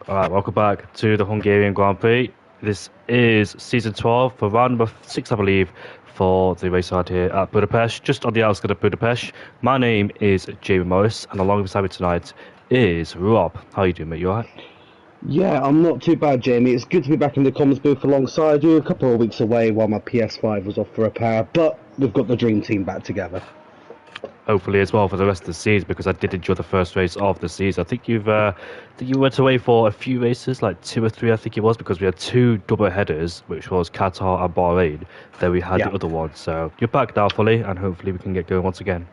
All right, welcome back to the Hungarian Grand Prix. This is season 12 for round number 6, I believe, for the race out here at Budapest, just on the outskirts of Budapest. My name is Jamie Morris, and alongside me tonight is Rob. How you doing, mate? You all right? Yeah, I'm not too bad, Jamie. It's good to be back in the comms booth alongside you. A couple of weeks away while my PS5 was off for repair, but we've got the dream team back together. Hopefully as well for the rest of the season, because I did enjoy the first race of the season. I think you went away for a few races, like 2 or 3, I think it was, because we had two double headers, which was Qatar and Bahrain. Then we had Yeah. the other one. So you're back now fully, and hopefully we can get going once again.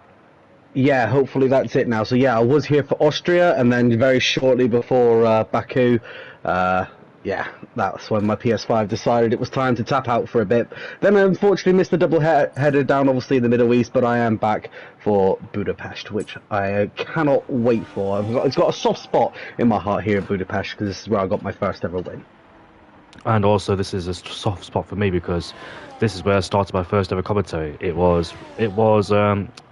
Yeah, hopefully that's it now. So yeah, I was here for Austria, and then very shortly before Baku, yeah, that's when my PS5 decided it was time to tap out for a bit. Then I unfortunately missed the double header down, obviously in the Middle East, but I am back for Budapest, which I cannot wait for. It's got a soft spot in my heart here in Budapest because this is where I got my first ever win. And also, this is a soft spot for me because this is where I started my first ever commentary. It was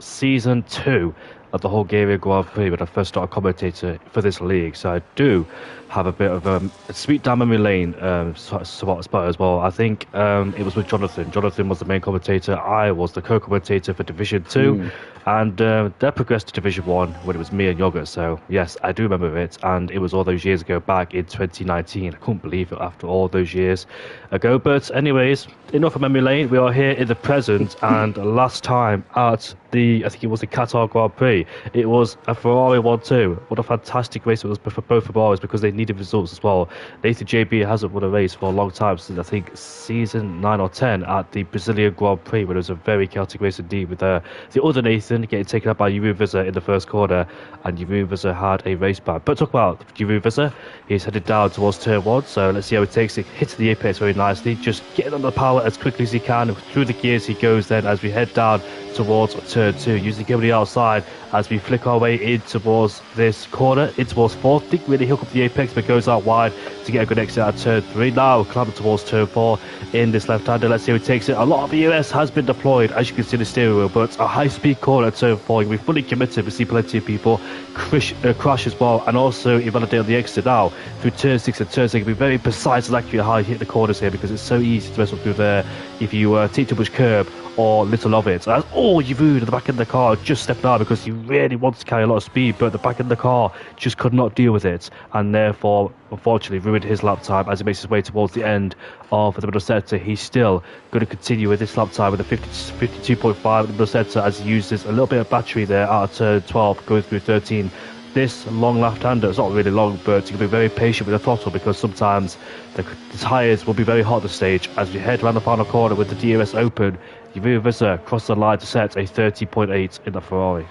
season 2 of the Hungarian Grand Prix when I first started commentator for this league. So I do have a bit of a sweet down memory lane spot as well. I think it was with Jonathan. Jonathan was the main commentator. I was the co-commentator for Division 2. And that progressed to Division 1 when it was me and Yogurt. So, yes, I do remember it. And it was all those years ago, back in 2019. I couldn't believe it after all those years ago. But anyways, enough of memory lane. We are here in the present. And last time at I think it was the Qatar Grand Prix, it was a Ferrari 1-2. What a fantastic race it was for both Ferraris because they needed results as well. Nathan JB hasn't won a race for a long time, since I think season 9 or 10 at the Brazilian Grand Prix, where it was a very chaotic race indeed with the other Nathan getting taken out by Jeroen Visser in the first corner, and Jeroen Visser had a race ban. But talk about Jeroen Visser, he's headed down towards turn 1, so let's see how he takes it. Hits the apex very nicely, just getting on the power as quickly as he can. Through the gears he goes then as we head down towards turn 2, using him on the outside as we flick our way in towards this corner, in towards 4th. Didn't really hook up the apex, but goes out wide to get a good exit at turn 3. Now climbing towards turn 4 in this left-hander. Let's see who takes it. A lot of EOS has been deployed, as you can see in the steering wheel, but a high-speed corner at turn 4. You'll be fully committed. We see plenty of people crash as well, and also invalidate on the exit now through turn 6 and turn 6. Be very precise and accurate how you hit the corners here, because it's so easy to mess up through there if you take too much curb or little of it. That's all you've at the back of the car, just stepped out because he really wants to carry a lot of speed, but the back of the car just could not deal with it, and therefore unfortunately ruined his lap time as he makes his way towards the end of the middle sector. He's still going to continue with this lap time with a 52.5 in the middle sector as he uses a little bit of battery there out of turn 12 going through 13. This long left-hander, it's not really long, but you can be very patient with the throttle because sometimes the tyres will be very hot at the stage. As we head around the final corner with the DRS open, Jeroen Visser crossed the line to set a 30.8 in the Ferrari.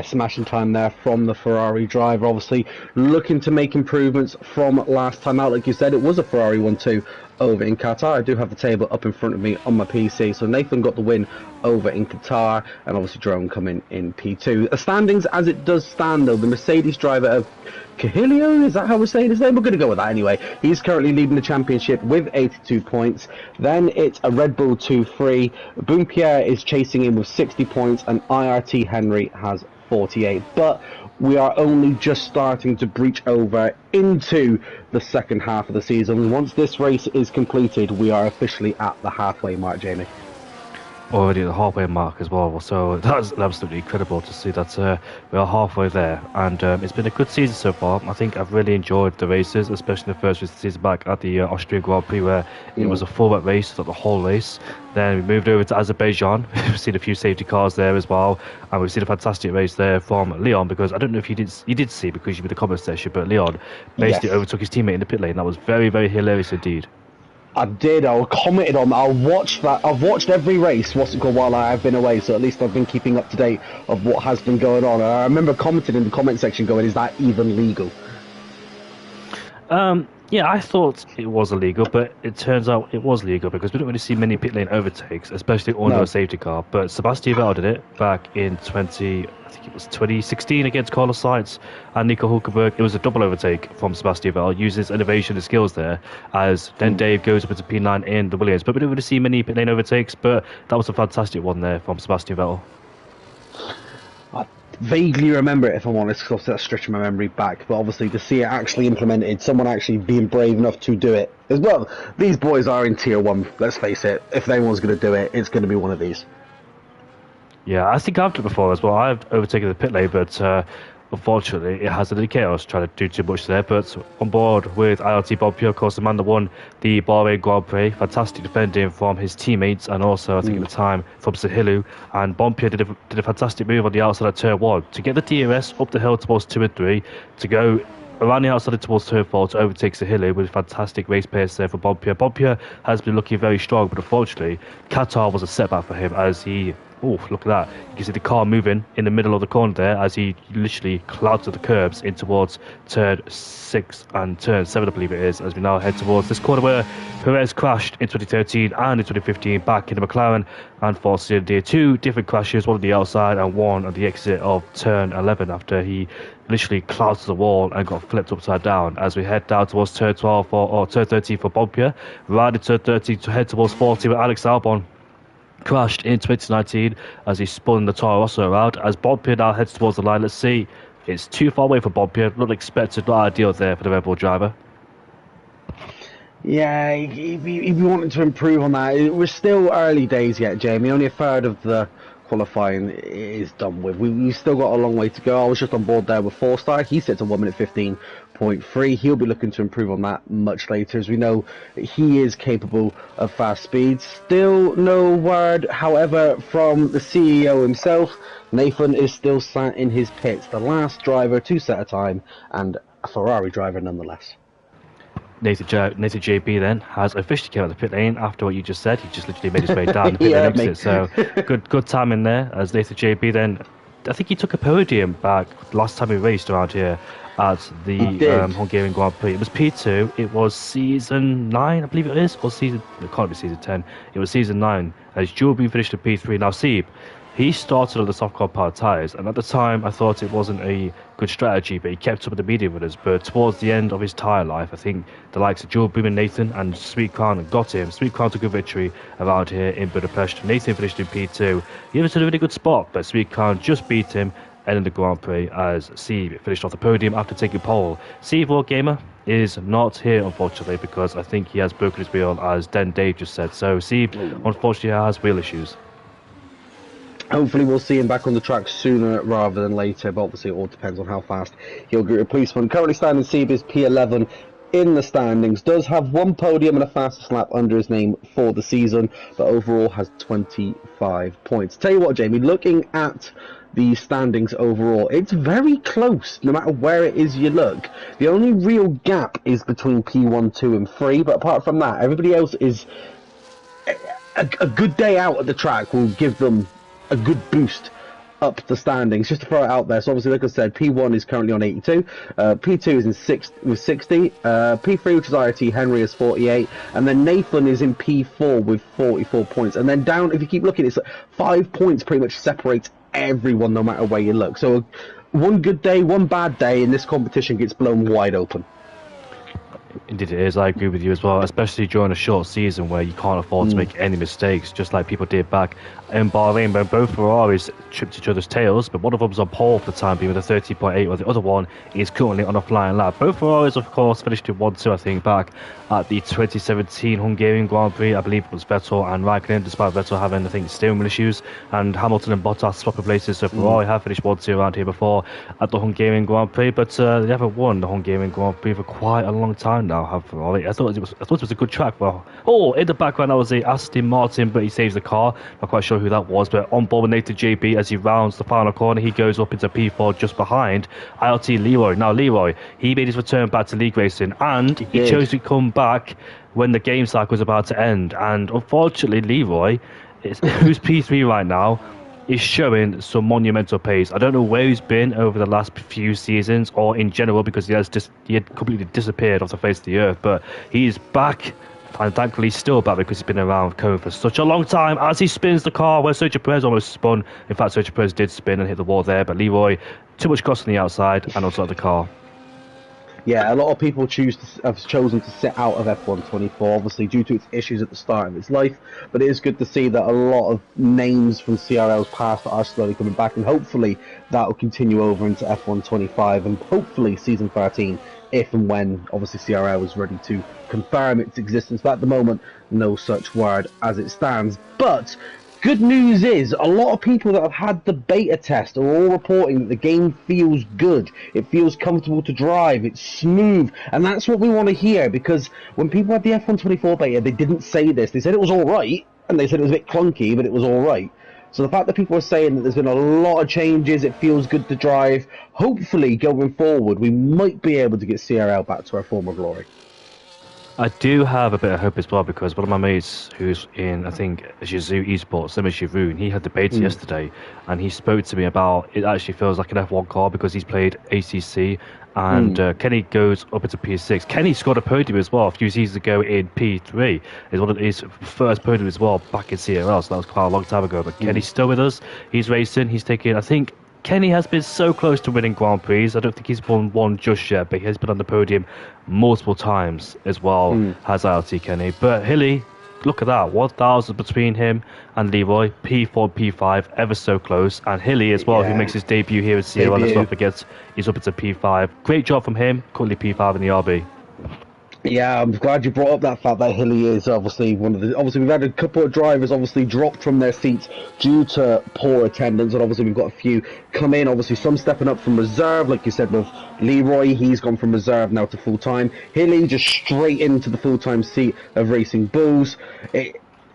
Smashing time there from the Ferrari driver, obviously looking to make improvements from last time out. Like you said, it was a Ferrari 1-2 over in Qatar. I do have the table up in front of me on my PC. So Nathan got the win over in Qatar, and obviously Drone coming in P2. The standings as it does stand though, the Mercedes driver of Cahilio, is that how we're saying his name? We're going to go with that anyway. He's currently leading the championship with 82 points. Then it's a Red Bull 2-3. Boom Pierre is chasing him with 60 points, and IRT Henry has 48. But we are only just starting to breach over into the second half of the season. Once this race is completed, we are officially at the halfway mark, Jamie. Already at the halfway mark as well, so that's absolutely incredible to see that we are halfway there, and it's been a good season so far. I think I've really enjoyed the races, especially the first race of the season back at the Austrian Grand Prix, where it was a full-wet race throughout the whole race. Then we moved over to Azerbaijan. We've seen a few safety cars there as well, and we've seen a fantastic race there from Leon, because I don't know if you did see because you were in the comment section, but Leon basically overtook his teammate in the pit lane. That was very, very hilarious indeed. I did. I commented on that. I watched that. I've watched every race, while I've been away, so at least I've been keeping up to date of what has been going on. And I remember commenting in the comment section going, is that even legal? Yeah, I thought it was illegal, but it turns out it was legal because we don't really see many pit lane overtakes, especially on a safety car. But Sebastian Vettel did it back in 2016 against Carlos Sainz and Nico Hulkenberg. It was a double overtake from Sebastian Vettel, uses innovation and skills there, as then Dave goes up into P9 in the Williams. But we don't really see many pit lane overtakes, but that was a fantastic one there from Sebastian Vettel. vaguely remember it, if I'm honest, because that's stretching my memory back. But obviously, to see it actually implemented, someone actually being brave enough to do it as well. These boys are in tier one. Let's face it. If anyone's going to do it, it's going to be one of these. Yeah, I think I've done it before as well. I've overtaken the pit lane, but unfortunately, it has a chaos trying to do too much there. But on board with ILT Bob Pugh, of course, the man that won the Bahrain Grand Prix. Fantastic defending from his teammates and also, I think, at the time, from Sahilu. And Bompia did a fantastic move on the outside of turn 1 to get the DRS up the hill towards 2 and 3, to go around the outside towards turn 4 to overtake Sahilu with fantastic race pace there for Bompia. Bompia has been looking very strong, but unfortunately, Qatar was a setback for him as he... Oh, look at that. You can see the car moving in the middle of the corner there as he literally clouds the curbs in towards turn 6 and turn 7, I believe it is, as we now head towards this corner where Perez crashed in 2013 and in 2015 back in the McLaren and forced India. 2 different crashes, one on the outside and one on the exit of turn 11 after he literally clouds the wall and got flipped upside down as we head down towards turn 12 or turn 13 for Bompia. Right in turn 13 to head towards 40 with Alex Albon. Crashed in 2019 as he spun the Toro Rosso around. As Bompia now heads towards the line, let's see. It's too far away for Bompia. Not expected, not ideal there for the Red Bull driver. Yeah, if you wanted to improve on that, we're still early days yet, Jamie. Only a third of the qualifying is done with. We've still got a long way to go. I was just on board there with 4-star. He sits at 1 minute 15.3. He'll be looking to improve on that much later, as we know he is capable of fast speeds. Still no word, however, from the CEO himself. Nathan is still sat in his pits, the last driver to set a time, and a Ferrari driver nonetheless. Nathan JB then has officially come out of the pit lane after what you just said. He just literally made his way down the pit lane exit. So good time in there as Nathan JB then, I think he took a podium back last time he raced around here at the Hungarian Grand Prix. It was P2. It was season 9, I believe it is, or season, it can't be season 10. It was season 9 as Jules finished at P3. Now Sieb, he started on the soft compound tyres, and at the time I thought it wasn't a good strategy, but he kept up with the medium winners. But towards the end of his tyre life, I think the likes of Jules Boom and Nathan and Sweet Crown got him. Sweet Crown took a victory around here in Budapest. Nathan finished in P2. He was in a really good spot, but Sweet Crown just beat him and in the Grand Prix as Sieb finished off the podium after taking pole. Sieb Wargamer is not here, unfortunately, because I think he has broken his wheel, as Den Dave just said. So Sieb, unfortunately, has wheel issues. Hopefully we'll see him back on the track sooner rather than later, but obviously it all depends on how fast he'll get replacement. Currently standing Sieb is P11 in the standings, does have 1 podium and a fastest lap under his name for the season, but overall has 25 points. Tell you what, Jamie, looking at the standings overall, it's very close no matter where it is you look. The only real gap is between P1, 2 and 3, but apart from that, everybody else is... A good day out at the track will give them a good boost up the standings, just to throw it out there. So obviously, like I said, P1 is currently on 82, P2 is in 6 with 60, P3, which is IRT Henry, is 48, and then Nathan is in P4 with 44 points. And then down, if you keep looking, it's 5 points pretty much separates everyone no matter where you look. So one good day, one bad day, and this competition gets blown wide open. Indeed it is, I agree with you as well, especially during a short season where you can't afford to make any mistakes, just like people did back in Bahrain, where both Ferraris tripped each other's tails, but one of them's on pole for the time being with a 30.8, while the other one is currently on a flying lap. Both Ferraris, of course, finished in 1-2, I think, back at the 2017 Hungarian Grand Prix. I believe it was Vettel and Raikkonen, despite Vettel having, I think, steering wheel issues, and Hamilton and Bottas swapping places, so Ferrari have finished 1-2 around here before at the Hungarian Grand Prix, but they haven't won the Hungarian Grand Prix for quite a long time now, have Ferrari. I thought it was a good track. Well, in the background I was the Aston Martin, but he saves the car. Not quite sure who that was, but on board with Nathan JB as he rounds the final corner, he goes up into P4 just behind ILT Leroy. Now Leroy, he made his return back to league racing, and he chose to come back when the game cycle was about to end. And unfortunately, Leroy, who's P3 right now, is showing some monumental pace. I don't know where he's been over the last few seasons or in general, because he had completely disappeared off the face of the earth, but he's back, and thankfully he's still back because he's been around Cone for such a long time as he spins the car where Sergio Perez almost spun. In fact, Sergio Perez did spin and hit the wall there, but Leroy, too much cross on the outside and also at the car. Yeah, a lot of people have chosen to sit out of F124, obviously due to its issues at the start of its life. But it is good to see that a lot of names from CRL's past are slowly coming back, and hopefully that will continue over into F125 and hopefully season 13, if and when obviously CRL is ready to confirm its existence. But at the moment, no such word as it stands. But good news is, a lot of people that have had the beta test are all reporting that the game feels good. It feels comfortable to drive. It's smooth. And that's what we want to hear, because when people had the F124 beta, they didn't say this. They said it was alright, and they said it was a bit clunky, but it was alright. So the fact that people are saying that there's been a lot of changes, it feels good to drive, hopefully going forward, we might be able to get CRL back to our former glory. I do have a bit of hope as well, because one of my mates who's in, I think, Zhizou Esports, same as Shivoon, he had the beta yesterday, and he spoke to me about it actually feels like an F1 car because he's played ACC, and Kenny goes up into P6. Kenny scored a podium as well a few seasons ago in P3. It's one of his first podium as well back in CRL, so that was quite a long time ago. But Kenny's still with us. He's racing. He's taking, I think, Kenny has been so close to winning Grand Prix. I don't think he's won one just yet, but he has been on the podium multiple times as well, has ILT Kenny. But Hilly, look at that, 1,000 between him and Leroy, P4, P5, ever so close. And Hilly as well, who makes his debut here at CRL, let's not forget, he's up into P5. Great job from him, currently P5 in the RB. Yeah, I'm glad you brought up that fact that Hilly is obviously one of the. Obviously, we've had a couple of drivers obviously dropped from their seats due to poor attendance, and obviously we've got a few come in. Obviously, some stepping up from reserve, like you said with Leroy, he's gone from reserve now to full time. Hilly just straight into the full time seat of Racing Bulls.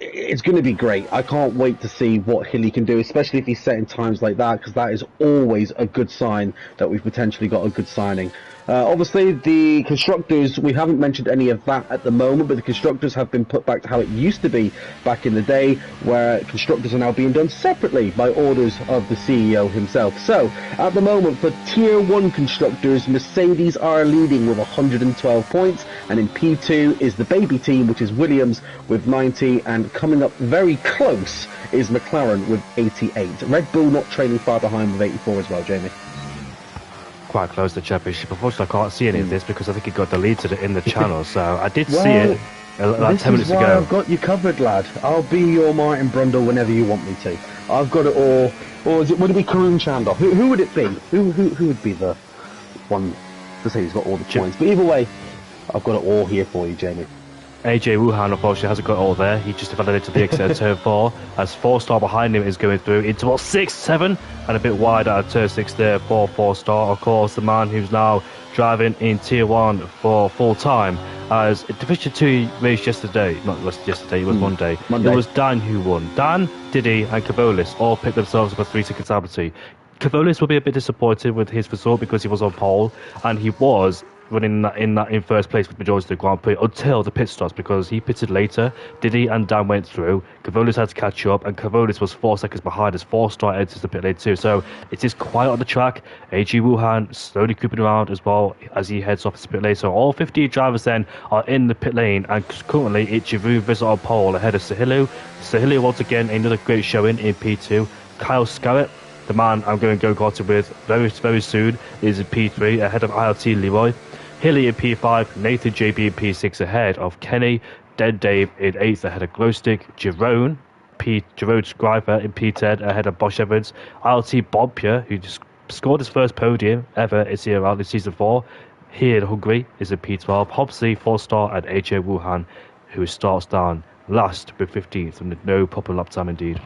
It's going to be great. I can't wait to see what Hilly can do, especially if he's setting times like that, because that is always a good sign that we've potentially got a good signing. Obviously, the constructors, we haven't mentioned any of that at the moment, but the constructors have been put back to how it used to be back in the day, where constructors are now being done separately by orders of the CEO himself. So, at the moment, for Tier 1 constructors, Mercedes are leading with 112 points, and in P2 is the baby team, which is Williams with 90, and coming up very close is McLaren with 88. Red Bull not trailing far behind with 84 as well, Jamie. Quite close to the championship. Unfortunately, I can't see any of this because I think it got deleted in the channel. So I did see it like 10 minutes ago. I've got you covered, lad. I'll be your Martin Brundle whenever you want me to. I've got it all. Or would it be Karun Chandler? Who would it be? Who would be the one to say he's got all the points? But either way, I've got it all here for you, Jamie. AJ Wuhan, unfortunately, hasn't got all there. He just developed into the exit of turn 4, as 4-star behind him is going through into what, 6, 7, and a bit wide out of turn 6 there for 4-star. Of course, the man who's now driving in Tier 1 for full time. As Division 2 race yesterday, not yesterday, it was Monday. It was Dan who won. Dan, Diddy, and Cavolis all picked themselves up a 3-ticket ability. Cavolis will be a bit disappointed with his result because he was on pole, and he was running in first place with majority of the Grand Prix until the pit stops, because he pitted later. Diddy and Dan went through. Cavolis had to catch up, and Cavolis was 4 seconds behind as 4-star enters the pit lane too. So it is quiet on the track. AG Wuhan slowly creeping around as well as he heads off his pit lane. So all 50 drivers then are in the pit lane, and currently it's Giroux visit on pole ahead of Sahilu. Sahilu once again another great showing in P2. Kyle Scarrett, the man I'm going to go karting with very soon, is in P3 ahead of ILT Leroy. Hilly in P5, Nathan JB in P6 ahead of Kenny, Dead Dave in 8th ahead of Glowstick, Jerome Scriver in P10 ahead of Bosch Evans, ILT Bompia, who just scored his first podium ever in CRL in Season 4, here in Hungary, is in P12, Hobsey 4-star, and AJ Wuhan, who starts down last with 15th, and no proper lap time indeed.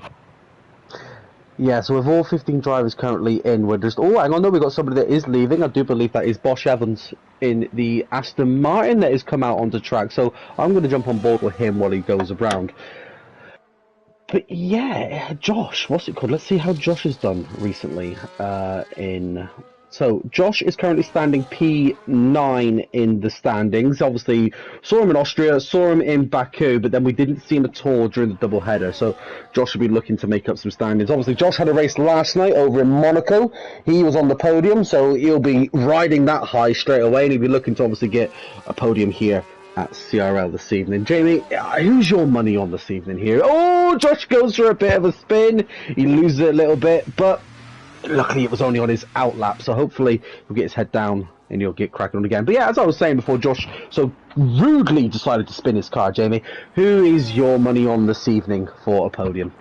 Yeah, so with all 15 drivers currently in, we're just... Oh, hang on, no, we've got somebody that is leaving. I do believe that is Bosch Evans in the Aston Martin that has come out onto track. So I'm going to jump on board with him while he goes around. But yeah, Josh, what's it called? Let's see how Josh has done recently So Josh is currently standing P9 in the standings. Obviously, saw him in Austria, saw him in Baku, but then we didn't see him at all during the double header. So Josh will be looking to make up some standings. Obviously, Josh had a race last night over in Monaco. He was on the podium, so he'll be riding that high straight away, and he'll be looking to obviously get a podium here at CRL this evening. Jamie, who's your money on this evening here? Oh, Josh goes for a bit of a spin. He loses it a little bit, but luckily it was only on his out lap, so hopefully he'll get his head down and he'll get cracking on again. But yeah, as I was saying before, Josh so rudely decided to spin his car. Jamie, who is your money on this evening for a podium?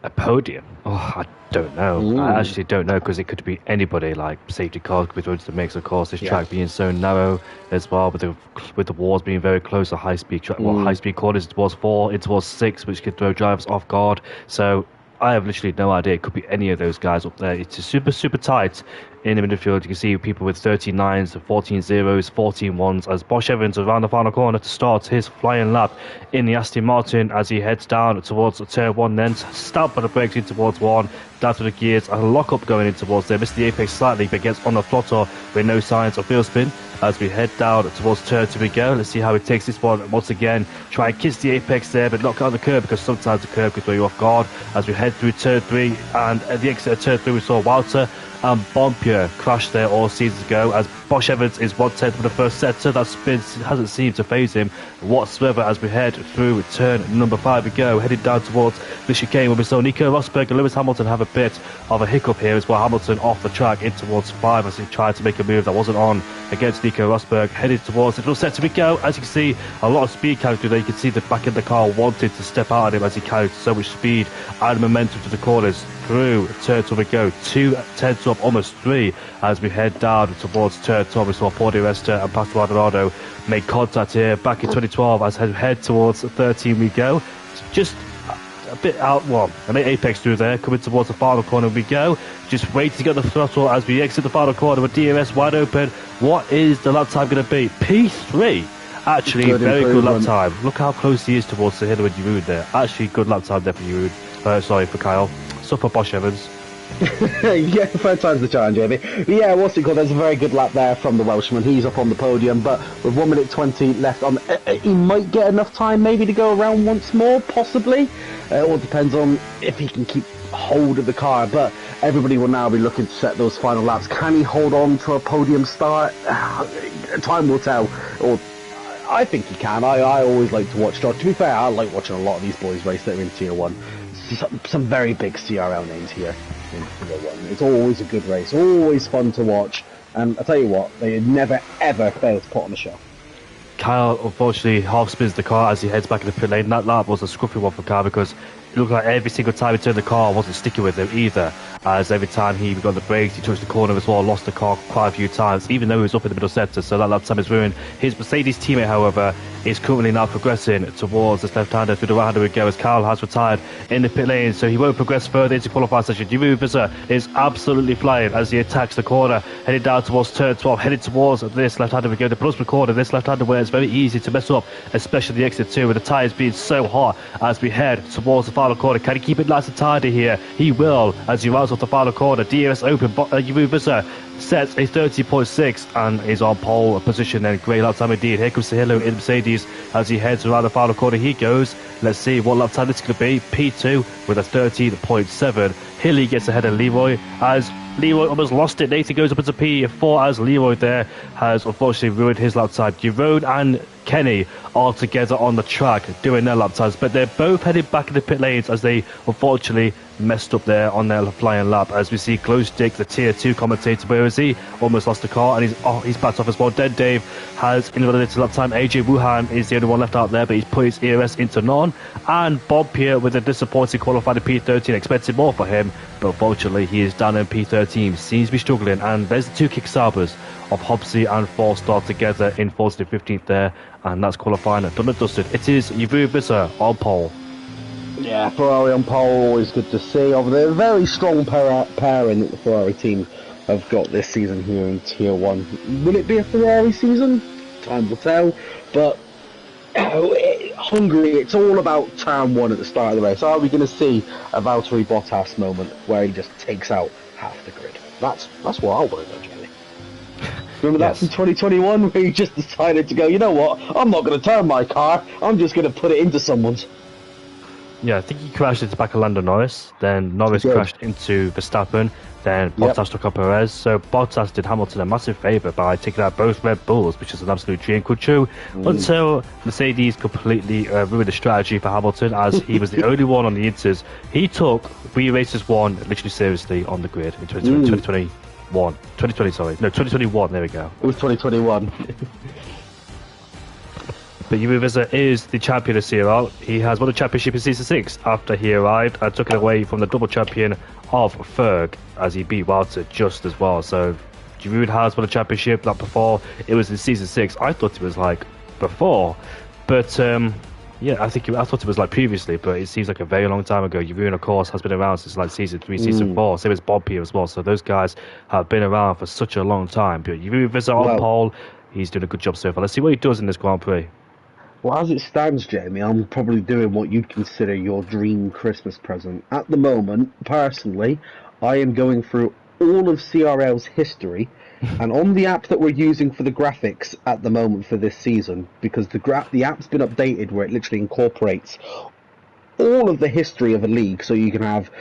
A podium? Oh, I don't know. Ooh. I actually don't know because it could be anybody. Like safety cars could be thrown into the mix. Of course, this track being so narrow as well, with the walls being very close to high speed track. Well, high speed corners towards 4, it towards 6, which could throw drivers off guard. So I have literally no idea. It could be any of those guys up there. It's super tight in the midfield. You can see people with 39s, 14 zeros, 14 ones as Bosch Evans around the final corner to start his flying lap in the Aston Martin as he heads down towards turn 1, then stab by the brakes in towards 1, down to the gears, and a lock up going in towards there. Missed the apex slightly, but gets on the throttle with no signs of wheel spin. As we head down towards turn 2 we go. Let's see how he takes this one once again. Try and kiss the apex there, but not out the curb because sometimes the curb can throw you off guard. As we head through turn 3, and at the exit of turn 3 we saw Walter and Bompier crashed there all seasons ago as Bosch Evans is 1/10 for the first sector. That spin hasn't seemed to phase him whatsoever as we head through turn number 5 we go, heading down towards the chicane where we saw Nico Rosberg and Lewis Hamilton have a bit of a hiccup here as well. Hamilton off the track in towards 5 as he tried to make a move that wasn't on against Nico Rosberg, headed towards the middle sector we go. As you can see, a lot of speed carried through there. You can see the back of the car wanted to step out at him as he carried so much speed and momentum to the corners. Through turn 2 we go, 2/10 up, almost 3 as we head down towards turn 2. We saw Paul Di Resta and Pastor Maldonado make contact here back in 2012 as we head towards 13 we go. Just a bit out, well, an apex through there, coming towards the final corner we go. Just waiting to get the throttle as we exit the final corner with DRS wide open. What is the lap time going to be? P3. Actually, very good lap time. Look how close he is towards the hill when you ruined there. Actually, good lap time there for you. Sorry for Kyle. So for Bosch Evans. Yeah, third time's the charm, Jamie. But yeah, what's it called? There's a very good lap there from the Welshman. He's up on the podium, but with 1 minute 20 left on, he might get enough time maybe to go around once more, possibly. It all depends on if he can keep hold of the car, but everybody will now be looking to set those final laps. Can he hold on to a podium start? Time will tell. Or I think he can. I always like to watch. To be fair, I like watching a lot of these boys race that are in Tier 1. Some very big CRL names here in Tier 1. It's always a good race, always fun to watch, and I tell you what, they never ever fail to put on a show. Kyle unfortunately half spins the car as he heads back in the pit lane. That lap was a scruffy one for Kyle because it looked like every single time he turned the car wasn't sticking with him either, as every time he got the brakes he touched the corner as well, lost the car quite a few times even though he was up in the middle sector, so that lap time is ruined. His Mercedes teammate however is currently now progressing towards this left-hander through the right-hander we go as Kyle has retired in the pit lane, so he won't progress further into qualifying session. Jimu Visser is absolutely flying as he attacks the corner, heading down towards turn 12, headed towards this left-hander we go, the penultimate corner, this left-hander where it's very easy to mess up, especially the exit 2 with the tyres being so hot as we head towards the final corner. Can he keep it nice and tidy here? He will as he rounds off the final corner. DRS open, Jimu Visser sets a 30.6 and is on pole position and great lap time indeed. Here comes Sahilo in Mercedes as he heads around the final corner. He goes. Let's see what lap time this is going to be. P2 with a 13.7. Hilly gets ahead of Leroy as Leroy almost lost it. Nathan goes up into P4 as Leroy there has unfortunately ruined his lap time. Jerome and Kenny are together on the track doing their lap times, but they're both headed back in the pit lanes as they unfortunately messed up there on their flying lap. As we see Glowstick, the tier 2 commentator, where is he? Almost lost the car and he's backed off as well. Dead Dave has invalid lap time. AJ Wuhan is the only one left out there, but he's put his ERS into none. And Bob Pierre with a disappointing qualified in P13, expected more for him, but unfortunately he is down in P13, seems to be struggling. And there's the two kick-sabers of Hobbsy and Forstar together in 14th and 15th there, and that's qualifying done and dusted. It is Yvu Visser on pole. Yeah, Ferrari on pole, always good to see. Over there, very strong pairing that the Ferrari team have got this season here in Tier 1. Will it be a Ferrari season? Time will tell. But Hungary, it's all about turn 1 at the start of the race. Are we going to see a Valtteri Bottas moment where he just takes out half the grid? That's what I want to know, Jenny. Remember that from 2021 where he just decided to go, you know what, I'm not going to turn my car, I'm just going to put it into someone's. Yeah, I think he crashed into the back of Lando Norris. Then He Norris did. crashed into Verstappen. Then Yep. Bottas took on Perez. So Bottas did Hamilton a massive favour by taking out both Red Bulls, which is an absolute dream come true. Mm. Until Mercedes completely ruined the strategy for Hamilton, as he was the only one on the Inters. He took We Racers 1 literally seriously on the grid in 2021. 2020, sorry. No, 2021, there we go. It was 2021. But Yuri Visa is the champion of CRL. He has won the championship in Season 6 after he arrived and took it away from the double champion of Ferg as he beat Walter just as well. So Giroud has won the championship like before. It was in Season 6. I thought it was like before. But yeah, I thought it was like previously, but it seems like a very long time ago. Giroud, of course, has been around since like Season 3, Season 4. Same as Bob here as well. So those guys have been around for such a long time. But Giroud Visa on Well, pole. He's doing a good job so far. Let's see what he does in this Grand Prix. Well, as it stands, Jamie, I'm probably doing what you'd consider your dream Christmas present. At the moment, personally, I am going through all of CRL's history, and on the app that we're using for the graphics at the moment for this season, because the app's been updated where it literally incorporates all of the history of a league, so you can have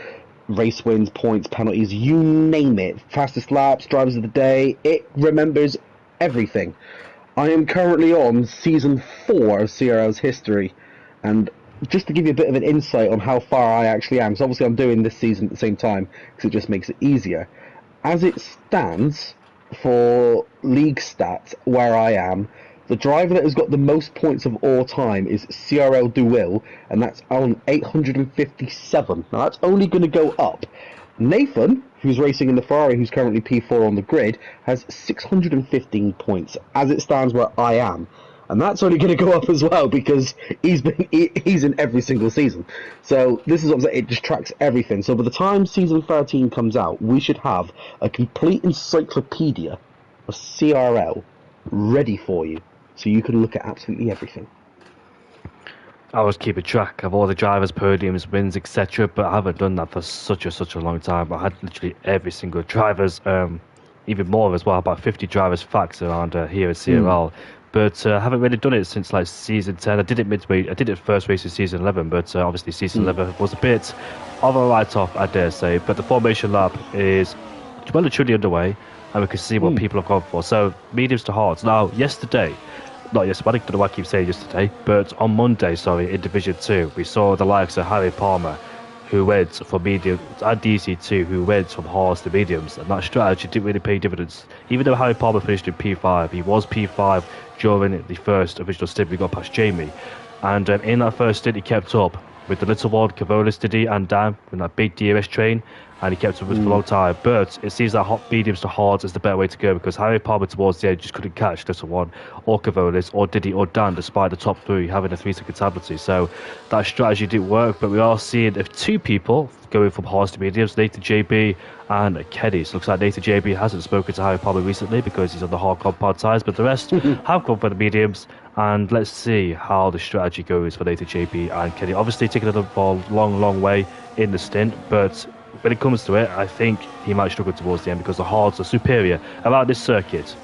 race wins, points, penalties, you name it, fastest laps, drivers of the day, it remembers everything. I am currently on season 4 of CRL's history, and just to give you a bit of an insight on how far I actually am, because obviously I'm doing this season at the same time, because it just makes it easier. As it stands, for league stats, where I am, the driver that has got the most points of all time is CRL Duil, and that's on 857. Now that's only going to go up. Nathan, who's racing in the Ferrari, who's currently P4 on the grid, has 615 points as it stands where I am. And that's only going to go up as well because he's in every single season. So this is what I'm saying, it just tracks everything. So by the time season 13 comes out, we should have a complete encyclopedia of CRL ready for you, so you can look at absolutely everything. I was keeping track of all the drivers, podiums, wins, etc. But I haven't done that for such a long time. I had literally every single driver's, even more as well, about 50 drivers facts around here at CRL. But I haven't really done it since like season 10. I did it midway. I did it first race in season 11, but obviously season 11 was a bit of a write-off, I dare say. But the formation lap is well and truly underway, and we can see what people have gone for. So mediums to hards. Now, not yesterday, I don't know why I keep saying yesterday, but on Monday, sorry, in Division 2, we saw the likes of Harry Palmer, who went for medium, and DC2, who went from hards to mediums, and that strategy didn't really pay dividends. Even though Harry Palmer finished in P5, he was P5 during the first original stint we got past Jamie, and in that first stint he kept up with the little one, Cavolis, did he, and Dan, with that big DRS train, and he kept up with us for a long time. But it seems that hot mediums to hards is the better way to go, because Harry Palmer towards the end just couldn't catch Little One or Cavolis or Diddy or Dan, despite the top three having a 3-second stability. So that strategy didn't work, but we are seeing if two people going from hards to mediums, Nathan JB and Kenny. So it looks like Nathan JB hasn't spoken to Harry Palmer recently because he's on the hard compound tyres, but the rest have gone for the mediums. And let's see how the strategy goes for Nathan JB and Kenny. Obviously taking it a long way in the stint, but when it comes to it, I think he might struggle towards the end because the hards are superior around this circuit.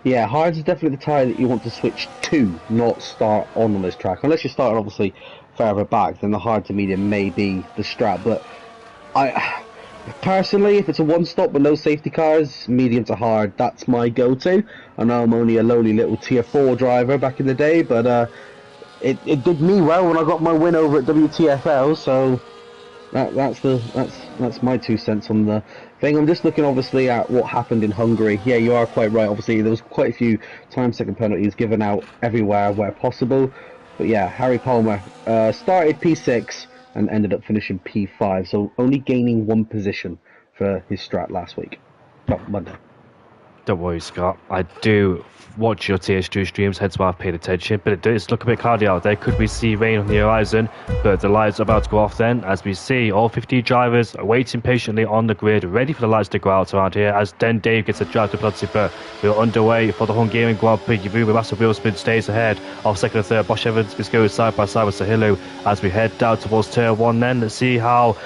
Yeah, hards is definitely the tyre that you want to switch to, not start on this track. Unless you're starting obviously further back, then the hard to medium may be the strat. But I personally, if it's a one stop with no safety cars, medium to hard, that's my go-to. I know I'm only a lowly little tier 4 driver back in the day, but it did me well when I got my win over at WTFL, so that's my 2 cents on the thing. I'm just looking obviously at what happened in Hungary. Yeah, you are quite right. Obviously, there was quite a few time-second penalties given out everywhere where possible. But yeah, Harry Palmer started P6 and ended up finishing P5, so only gaining 1 position for his strat last week. Well, Monday. Don't worry, Scott. I do watch your TS2 streams, hence why I've paid attention. But it does look a bit cloudy out there. Could we see rain on the horizon? But the lights are about to go off then, as we see all 50 drivers waiting patiently on the grid, ready for the lights to go out around here, as Den Dave gets a drive to penalty. But we're underway for the Hungarian Grand Prix. Yavu with massive wheel spin stays ahead of second and third. Bosch Evans is going side by side with Sahilu as we head down towards turn 1 then. Let's see how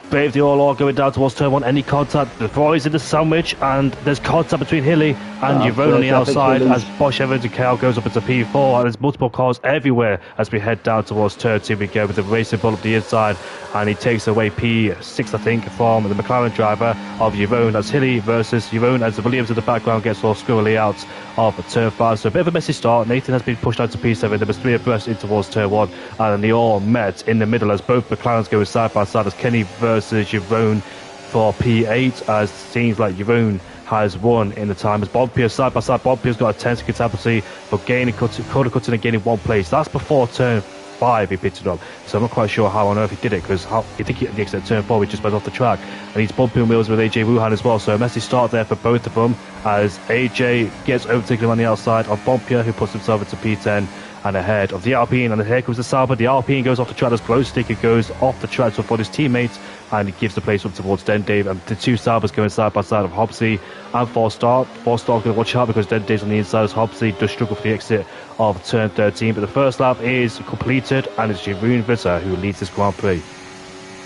Brave the all going down towards turn one. Any contact? The Ferrari's in the sandwich, and there's contact between Hilly and Yvonne on the outside as Bosch, Evans, and Kyle goes up into P4. And there's multiple cars everywhere as we head down towards turn two. We go with the racing bull up the inside, and he takes away P6, I think, from the McLaren driver of Yvonne. That's Hilly versus Yvonne as the Williams in the background gets all squirrely out of turn five. So a bit of a messy start. Nathan has been pushed out to P7. There was three abreast in towards turn one, and they all met in the middle as both McLarens go side by side as Kenny versus Yvonne for P8, as it seems like Yvonne has won in the time as Bonpierre side by side. Bonpierre's got a 10-second penalty for quarter cutting and gaining one place. That's before turn 5 he pitted up, so I'm not quite sure how on earth he did it, because you think he exit turn 4 he just went off the track, and he's bumping wheels with AJ Wuhan as well. So a messy start there for both of them as AJ gets overtaken on the outside of Bonpierre, who puts himself into P10 and ahead of the Alpine, and here comes the Sauber. The Alpine goes off the track as Glowstick goes off the track to avoid his teammates, and he gives the place up towards Dave, and the two Saubers going side by side of Hobbsy and Four-Star. Four-Star going to watch out because Dave's on the inside as Hobbsy does struggle for the exit of turn 13, but the first lap is completed and it's Jeroen Visser who leads this Grand Prix.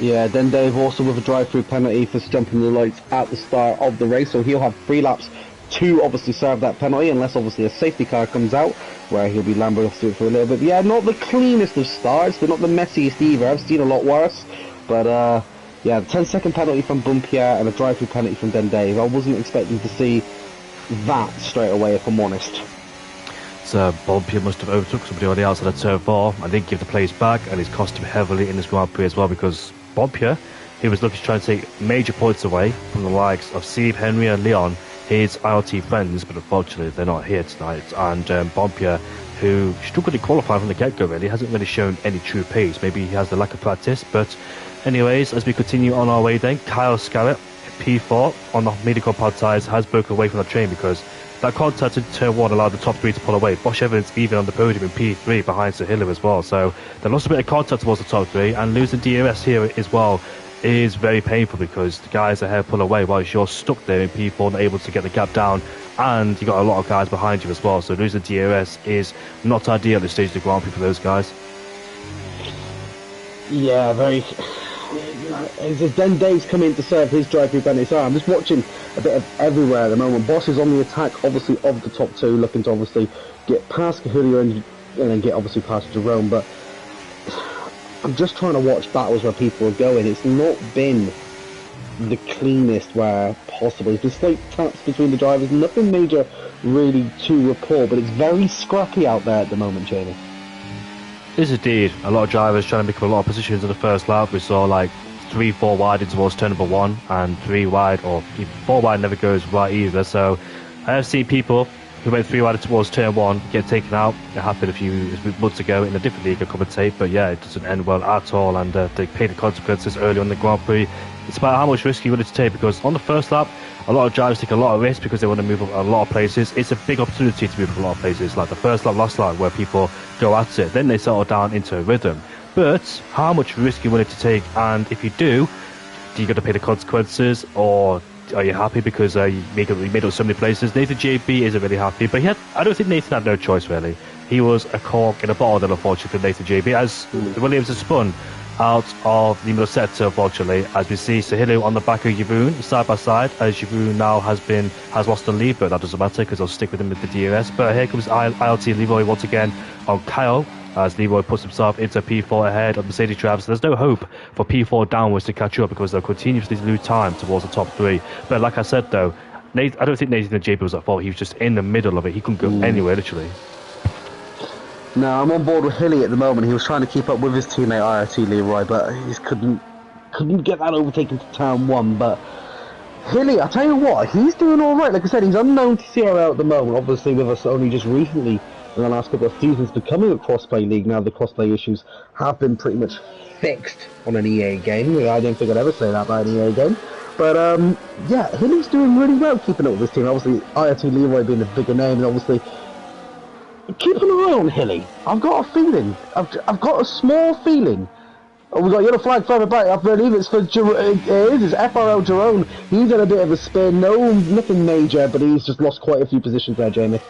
Yeah, then Dave also with a drive-through penalty for jumping the lights at the start of the race, so he'll have 3 laps to obviously serve that penalty, unless obviously a safety car comes out, where he'll be lambering off to it for a little bit. But yeah, not the cleanest of starts, but not the messiest either. I've seen a lot worse. But yeah, the 10-second penalty from Bonpierre and a drive-through penalty from Dave. I wasn't expecting to see that straight away, if I'm honest. So Bonpierre must have overtook somebody on the outside of turn 4 and didn't give the place back, and it's cost him heavily in this Grand Prix as well, because Bonpierre, he was looking to try and take major points away from the likes of Steve, Henry and Leon, his IoT friends, but unfortunately they're not here tonight. And Bonpierre, who struggled to qualify from the get-go really, hasn't really shown any true pace. Maybe he has the lack of practice, but anyways, as we continue on our way then, Kyle Scarlett, P4 on the medical pod tyres, has broken away from the train because that contact in turn 1 allowed the top 3 to pull away. Bosch Evans even on the podium in P3 behind Sir Hiller as well, so they lost a bit of contact towards the top 3, and losing DRS here as well is very painful because the guys ahead pull away whilst you're stuck there in P4 not able to get the gap down, and you got a lot of guys behind you as well, so losing DRS is not ideal at this stage of the Grand Prix for those guys. Yeah, very. As then Dave's come in to serve his drive-through penalty, so I'm just watching a bit of everywhere at the moment. Bosch is on the attack, obviously, of the top 2, looking to obviously get past Cahulio and then get obviously past Jerome, but I'm just trying to watch battles where people are going. It's not been the cleanest where possible. There's slight taps between the drivers, nothing major really to report, but it's very scrappy out there at the moment, Jamie. It is indeed. A lot of drivers trying to pick up a lot of positions in the first lap. We saw like 3-4 wide in towards turn number 1, and 3 wide, or 4 wide never goes right either. So I have seen people who went 3 wide towards turn 1 get taken out. It happened a few months ago in a different league, I commentate, but yeah, it doesn't end well at all, and they pay the consequences early on in the Grand Prix. It's about how much risk you willing to take, because on the first lap, a lot of drivers take a lot of risk because they want to move up a lot of places. It's a big opportunity to move up a lot of places, like the first lap, last lap, where people go at it. Then they settle down into a rhythm. But how much risk are you willing to take? And if you do you got to pay the consequences, or are you happy because you made up so many places? Nathan JB isn't really happy, but I don't think Nathan had no choice really. He was a cork in a bottle then, unfortunately, for Nathan JB, as the Williams has spun out of the middle sector, unfortunately, as we see Sahilo on the back of Yavoon, side by side, as Yavoon now has lost the lead, but that doesn't matter because I'll stick with him with the DRS. But here comes ILT Leroy once again on Kyle, as Leroy puts himself into P4 ahead of Mercedes drivers. So there's no hope for P4 downwards to catch up because they'll continuously lose time towards the top 3. But like I said though, I don't think Nathan JB was at fault. He was just in the middle of it. He couldn't go anywhere, literally. No, I'm on board with Hilly at the moment. He was trying to keep up with his teammate IRT Leroy, but he just couldn't get that overtaken to turn 1. But Hilly, I tell you what, he's doing all right. Like I said, he's unknown to CRL at the moment. Obviously, with us only just recently in the last couple of seasons becoming a crossplay league. Now the crossplay issues have been pretty much fixed on an EA game. I don't think I'd ever say that about an EA game. But yeah, Hilly's doing really well keeping up with his team. Obviously, IRT Leroy being the bigger name, and obviously keep an eye on Hilly. I've got a feeling. I've got a small feeling. Oh, we got yellow flag further back. I believe it's for it's FRL Jerome. He's had a bit of a spin. No, nothing major, but he's just lost quite a few positions there, Jamie.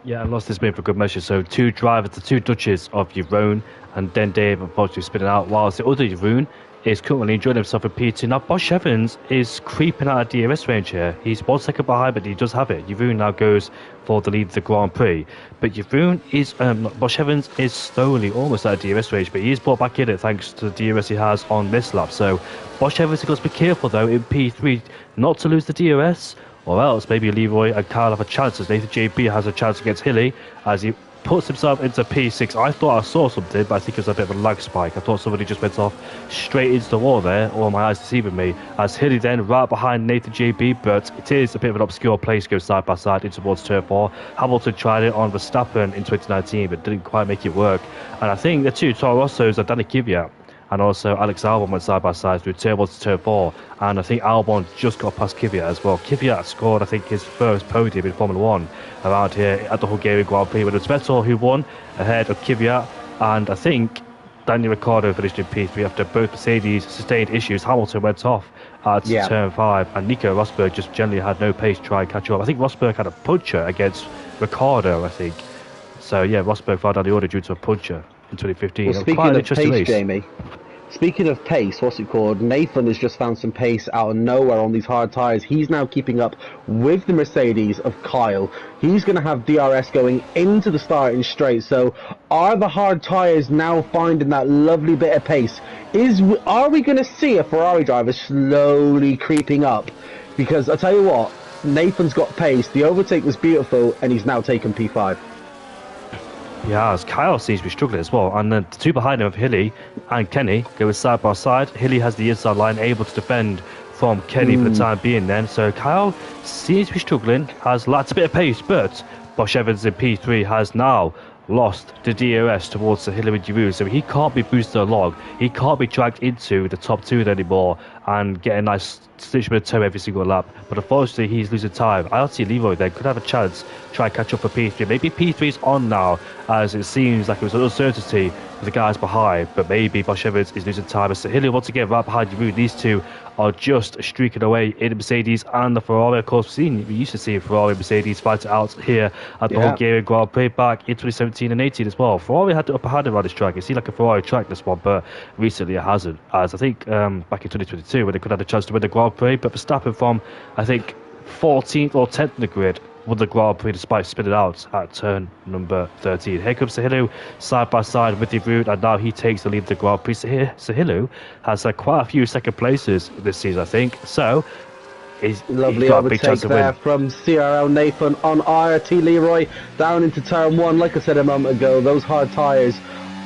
Yeah, and lost his spin for good measure. So two drivers, the two Dutches of Jeroen, and then Dave unfortunately spinning out, whilst the other Jeroen, is currently enjoying himself in P2. Now, Bosch Evans is creeping out of DRS range here. He's 1 second behind, but he does have it. Yavoun now goes for the lead of the Grand Prix. But Yavoun is, Bosch Evans is slowly almost out of DRS range, but he is brought back in it thanks to the DRS he has on this lap. So, Bosch Evans has got to be careful, though, in P3 not to lose the DRS, or else maybe Leroy and Kyle have a chance, as Nathan JB has a chance against Hilly, as he puts himself into P6. I thought I saw something, but I think it was a bit of a lag spike. I thought somebody just went off straight into the wall there, or my eyes deceiving me, as Hilly then right behind Nathan JB, but it is a bit of an obscure place to go side by side in towards turn 4. Hamilton tried it on Verstappen in 2019, but didn't quite make it work. And I think the two Toro Rossos are Danny Kvyat and also Alex Albon went side by side through turn 1 to turn 4, and I think Albon just got past Kvyat as well. Kvyat scored, I think, his first podium in Formula 1 around here at the Hungary Grand Prix, when it was Vettel who won ahead of Kvyat, and I think Daniel Ricciardo finished in P3 after both Mercedes sustained issues. Hamilton went off at turn 5, and Nico Rosberg just generally had no pace to try and catch up. I think Rosberg had a puncher against Ricciardo, I think. So yeah, Rosberg filed out the order due to a puncher in 2015. Well, speaking of pace, Jamie, speaking of pace, Nathan has just found some pace out of nowhere on these hard tyres. He's now keeping up with the Mercedes of Kyle. He's going to have DRS going into the starting straight. So are the hard tyres now finding that lovely bit of pace? Are we going to see a Ferrari driver slowly creeping up? Because I tell you what, Nathan's got pace, the overtake was beautiful, and he's now taken P5. Yeah, as Kyle seems to be struggling as well, and the two behind him of Hilly and Kenny go side by side. Hilly has the inside line, able to defend from Kenny for the time being then. So Kyle seems to be struggling, has lots a bit of pace, but Bosch Evans in P3 has now lost the DRS towards the Hilary Giroux, so he can't be boosted along. He can't be dragged into the top 2 anymore and get a nice stitch with a toe every single lap. But unfortunately, he's losing time. I don't see Leroy there could have a chance to try and catch up for P3. Maybe P3's on now, as it seems like it was an uncertainty with the guys behind, but maybe Bosch Evans is losing time. So Hilary once again right behind Giroux. These two are just streaking away in the Mercedes and the Ferrari. Of course, we used to see Ferrari and Mercedes fight it out here at the Hungarian Grand Prix back in 2017 and 18 as well. Ferrari had the upper hand around this track. It seemed like a Ferrari track, this one, but recently it hasn't. As I think back in 2022, when they could have the chance to win the Grand Prix, but Verstappen from, I think, 14th or 10th in the grid won the Grand Prix despite spinning out at turn number 13. Here comes Sahilou side by side with the route, and now he takes the lead of the Grand Prix. Sahilou has quite a few second places this season, I think. So he's lovely got a big chance overtake to there win. from CRL Nathan on IRT Leroy down into turn 1. Like I said a moment ago, those hard tyres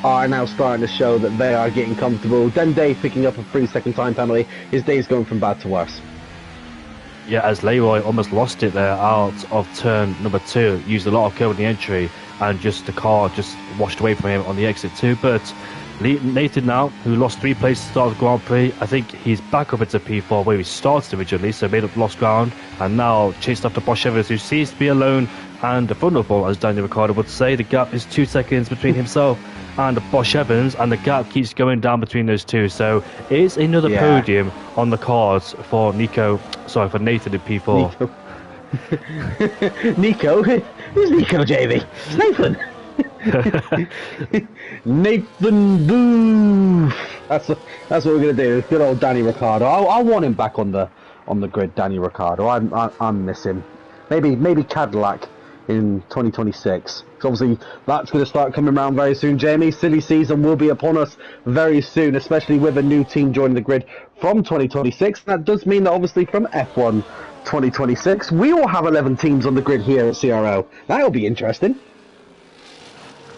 are now starting to show that they are getting comfortable. Then Dave picking up a 3-second time penalty. His day's going from bad to worse. Yeah, as Leroy almost lost it there out of turn number 2, used a lot of curve in the entry, and just the car just washed away from him on the exit too. But Nathan now, who lost 3 places to start the Grand Prix, I think he's back up into P4 where he started originally, so made up lost ground, and now chased after Bosch Evans, who seems to be alone and vulnerable, as Daniel Ricciardo would say. The gap is 2 seconds between himself and Bosch Evans, and the gap keeps going down between those two. So it is another podium on the cards for Nathan in P4. Nico? Who's Nico, JV? It's Nathan. Nathan Boo. That's what we're gonna do. Good old Danny Ricciardo. I want him back on the grid. Danny Ricciardo. I'm missing. Maybe Cadillac in 2026. So obviously that's going to start coming around very soon, Jamie. Silly season will be upon us very soon, especially with a new team joining the grid from 2026. That does mean that obviously from F1 2026 we will have 11 teams on the grid here at CRL. That'll be interesting.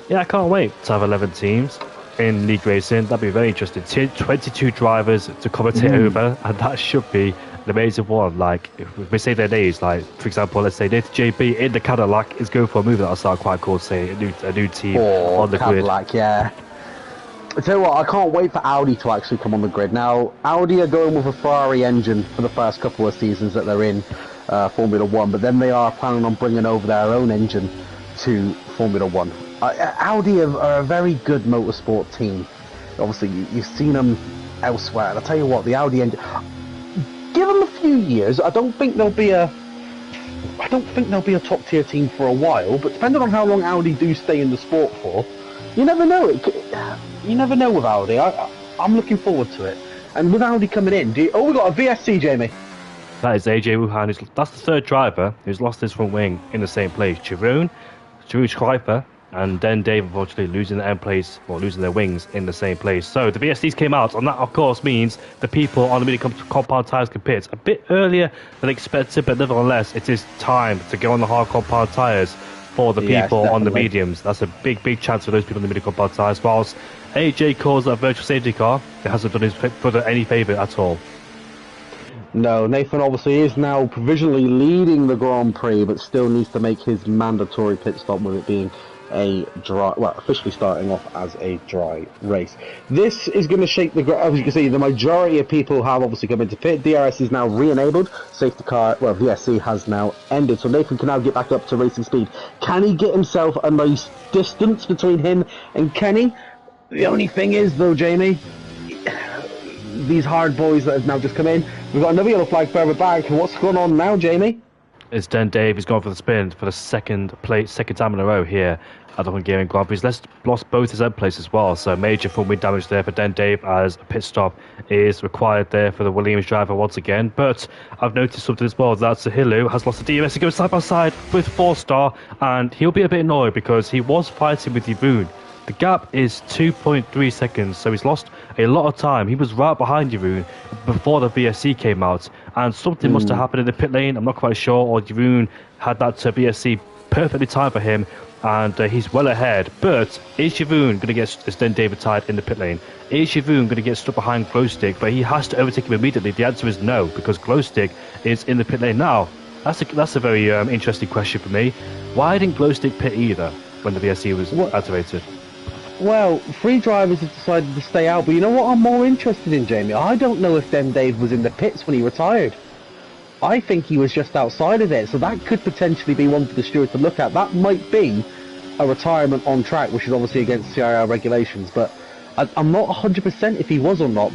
Yeah, I can't wait to have 11 teams in league racing. That'd be very interesting. 22 drivers to commentate over, and that should be an amazing one. Like, if we say their names, like, for example, let's say Nathan JB in the Cadillac is going for a move that'll sound quite cool, say a new team on the Cadillac, grid. yeah. I tell you what, I can't wait for Audi to actually come on the grid. Now, Audi are going with a Ferrari engine for the first couple of seasons that they're in Formula 1, but then they are planning on bringing over their own engine to Formula 1. Audi are a very good motorsport team. Obviously, you've seen them elsewhere, and I tell you what, the Audi engine, give them a few years. I don't think they'll be a top tier team for a while, but depending on how long Audi do stay in the sport for, you never know. You never know with Audi. I'm looking forward to it. And with Audi coming in, we got a VSC, Jamie. That is AJ Wuhan. That's the third driver who's lost his front wing in the same place. Jeroen Schreiber, and then Dave, unfortunately, losing their end place, or losing their wings in the same place. So the VSCs came out, and that, of course, means the people on the mini compound tyres can pit a bit earlier than expected, but nevertheless, it is time to go on the hard compound tyres for the people on the mediums. That's a big, big chance for those people on the mini compound tyres. Whilst AJ calls that virtual safety car, it hasn't done his brother any favour at all. No, Nathan obviously is now provisionally leading the Grand Prix, but still needs to make his mandatory pit stop, with it being a dry, well, officially starting off as a dry race. This is going to shake the ground. As you can see, the majority of people have obviously come into pit. DRS is now re-enabled. Safety car, well, VSC has now ended, so Nathan can now get back up to racing speed. Can he get himself a nice distance between him and Kenny? The only thing is, though, Jamie, these hard boys that have now just come in, we've got another yellow flag further back. What's going on now, Jamie? It's then Dave. He's gone for the spin for the second time in a row here at the Hungarian Grand Prix. He's lost both his end place as well, so major front wing damage there for Den Dave, as a pit stop is required there for the Williams driver once again. But I've noticed something as well, that Sahilu has lost the DRS. He goes side by side with 4-star, and he'll be a bit annoyed because he was fighting with Jeroen. The gap is 2.3 seconds, so he's lost a lot of time. He was right behind Jeroen before the VSC came out, and something must have happened in the pit lane. I'm not quite sure, or Jeroen had that VSC perfectly timed for him, and he's well ahead. But is Jeroen going to get then David tied in the pit lane? Is Jeroen going to get stuck behind Glowstick? But he has to overtake him immediately. The answer is no, because Glowstick is in the pit lane now. That's a very interesting question for me. Why didn't Glowstick pit either when the VSC was activated? Well, 3 drivers have decided to stay out, but you know what I'm more interested in, Jamie? I don't know if Den Dave was in the pits when he retired. I think he was just outside of it, so that could potentially be one for the steward to look at. That might be a retirement on track, which is obviously against CRL regulations, but I'm not 100% if he was or not,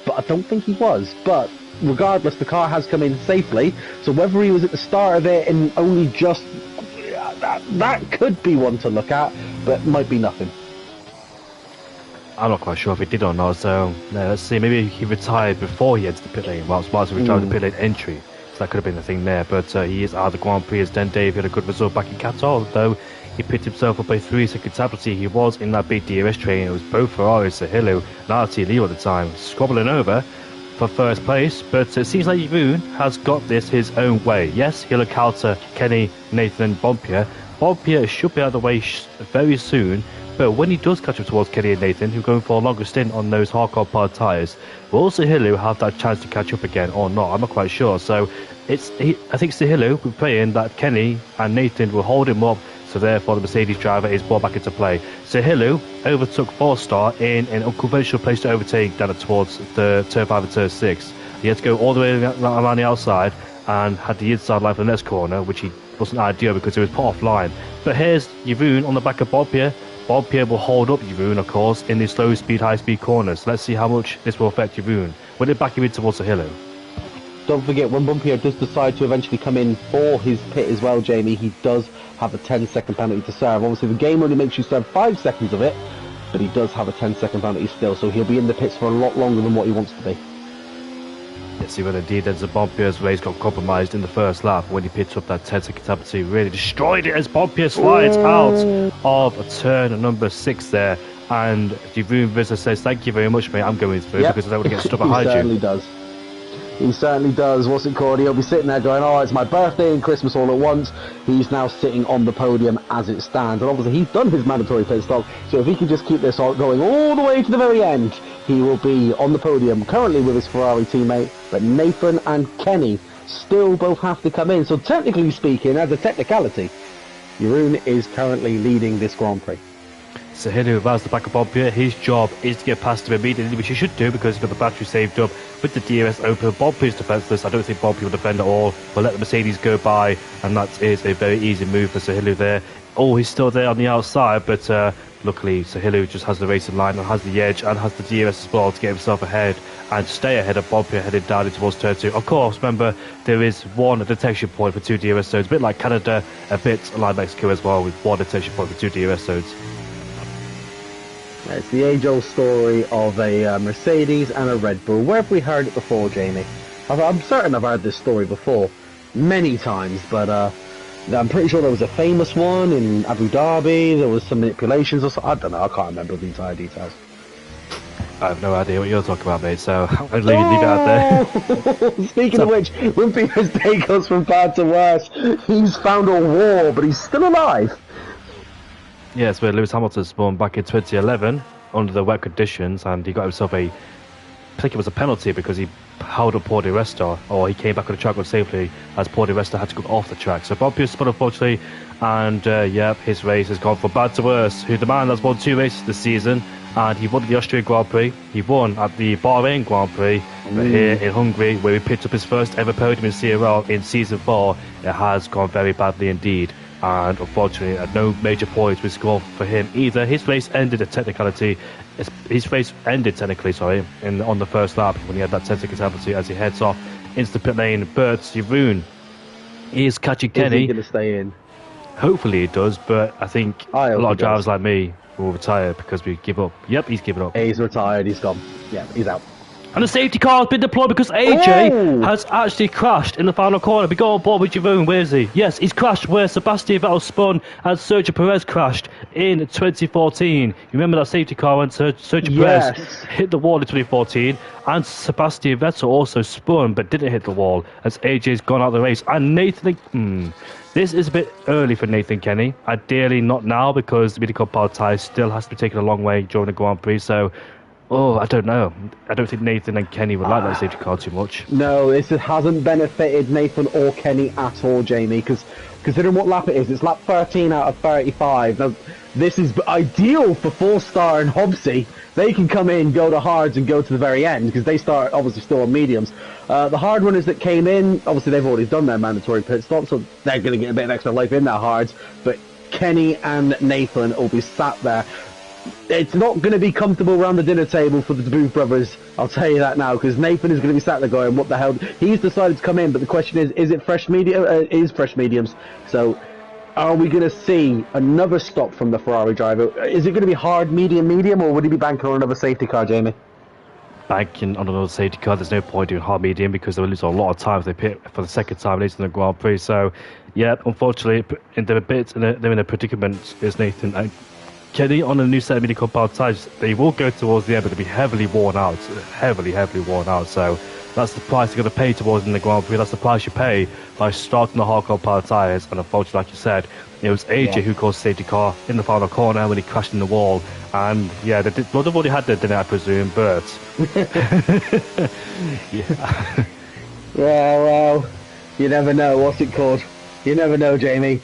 but I don't think he was. But regardless, the car has come in safely, so whether he was at the start of it and only just... that could be one to look at, but might be nothing. I'm not quite sure if he did or not, so let's see. Maybe he retired before he entered the pit lane, whilst he retired the pit lane entry. So that could have been the thing there, but he is out of the Grand Prix as Den Dave. He had a good result back in Qatar, though he picked himself up a 3-second penalty. He was in that big DRS train. It was both Ferraris, Sahilu and RT Leo at the time, squabbling over for first place, but it seems like Jeroen has got this his own way. Yes, he'll encounter Kenny, Nathan and Bompier. Bompier should be out of the way very soon, but when he does catch up towards Kenny and Nathan, who are going for a longer stint on those hardcore pod tyres, will Sahilu have that chance to catch up again or not? I'm not quite sure. So I think Sahilu will be praying that Kenny and Nathan will hold him up, so therefore the Mercedes driver is brought back into play. Sahilu overtook 4-star in an unconventional place to overtake down towards the turn 5 and turn 6. He had to go all the way around the outside and had the inside line for the next corner, which he wasn't ideal because he was put offline. But here's Jeroen on the back of Bompier. Bompier will hold up Jeroen, of course, in the slow speed, high speed corners. Let's see how much this will affect Jeroen. Will it back him in towards Sahilu? Don't forget, when Bompier does decide to eventually come in for his pit as well, Jamie, he does have a 10-second penalty to serve. Obviously, the game only makes you serve 5 seconds of it, but he does have a 10-second penalty still, so he'll be in the pits for a lot longer than what he wants to be. Let's see whether indeed as Bompier's race got compromised in the first lap when he picked up that 10-second penalty. Really destroyed it as Bompier slides out of turn number 6 there. And Jeroen Visser says, "Thank you very much, mate. I'm going through because I don't want to get stuck behind you." He certainly does. He certainly does. What's it called? He'll be sitting there going, "Oh, it's my birthday and Christmas all at once." He's now sitting on the podium as it stands. And obviously he's done his mandatory pit stop. So if he can just keep this going all the way to the very end, he will be on the podium currently with his Ferrari teammate. But Nathan and Kenny still both have to come in. So technically speaking, as a technicality, Jeroen is currently leading this Grand Prix. Sahilu has the back of Bompier. His job is to get past him immediately, which he should do because he's got the battery saved up with the DRS open. Bompier's defenseless. I don't think Bompier will defend at all. We'll let the Mercedes go by, and that is a very easy move for Sahilu there. Oh, he's still there on the outside, but luckily Sahilu just has the racing line and has the edge and has the DRS as well to get himself ahead and stay ahead of Bompier headed down towards turn 2. Of course, remember, there is one detection point for 2 DRS zones, a bit like Canada, a bit like Mexico as well, with one detection point for 2 DRS zones. It's the age-old story of a Mercedes and a Red Bull. Where have we heard it before, Jamie? I'm certain I've heard this story before, many times, but I'm pretty sure there was a famous one in Abu Dhabi. There was some manipulations or something. I don't know. I can't remember the entire details. I have no idea what you're talking about, mate, so I'm going to leave it out there. Speaking of which, when people's day goes from bad to worse, he's found a war, but he's still alive. Yes, where Lewis Hamilton spawned back in 2011 under the wet conditions, and he got himself I think it was a penalty because he held up Paul di Resta, or he came back on the track safely as Paul di Resta had to go off the track. So Bob Pierce spun, unfortunately, and his race has gone from bad to worse. Who the man that's won 2 races this season, and he won the Austrian Grand Prix, he won at the Bahrain Grand Prix here in Hungary, where he picked up his first ever podium in CRL in season 4. It has gone very badly indeed. And unfortunately, no major points were scored for him either. His race ended a technicality. His race ended technically, on the first lap when he had that technical penalty as he heads off into the pit lane. But Jeroen is catching Kenny. Is he going to stay in? Hopefully he does, but I think a lot of drivers like me will retire because we give up. Yep, he's given up. He's retired. He's gone. Yeah, he's out. And the safety car has been deployed because AJ has actually crashed in the final corner. We go on board with Jeroen. Where is he? Yes, he's crashed where Sebastian Vettel spun and Sergio Perez crashed in 2014. You remember that safety car when Sergio Perez hit the wall in 2014, and Sebastian Vettel also spun but didn't hit the wall as AJ's gone out of the race. And Nathan, this is a bit early for Nathan Kenny. Ideally not now because the medical power tie still has to be taken a long way during the Grand Prix. So I don't know. I don't think Nathan and Kenny would like that safety car too much. No, it hasn't benefited Nathan or Kenny at all, Jamie, because considering what lap it is, it's lap 13 out of 35. Now, this is ideal for 4-star and Hobbsy. They can come in, go to hards, and go to the very end, because they start, obviously, still on mediums. The hard runners that came in, obviously, they've already done their mandatory pit stop, so they're going to get a bit of extra life in their hards. But Kenny and Nathan will be sat there. It's not going to be comfortable around the dinner table for the Booth brothers, I'll tell you that now, because Nathan is going to be sat there going, what the hell? He's decided to come in, but the question is it fresh medium? It is fresh mediums. So are we going to see another stop from the Ferrari driver? Is it going to be hard, medium, or would he be banking on another safety car, Jamie? Banking on another safety car, there's no point doing hard medium because they'll lose a lot of time if they pit for the second time later in the Grand Prix. So, yeah, unfortunately, they're in a predicament, is Nathan and Kenny on a new set of mini compound tyres. They will go towards the end, but they'll be heavily worn out. Heavily worn out. So that's the price you're going to pay towards in the Grand Prix. That's the price you pay by starting the hard compound tyres. And unfortunately, like you said, it was AJ who caused safety car in the final corner when he crashed in the wall. And yeah, they've already had their dinner, I presume, but yeah. Well, you never know. What's it called? You never know, Jamie.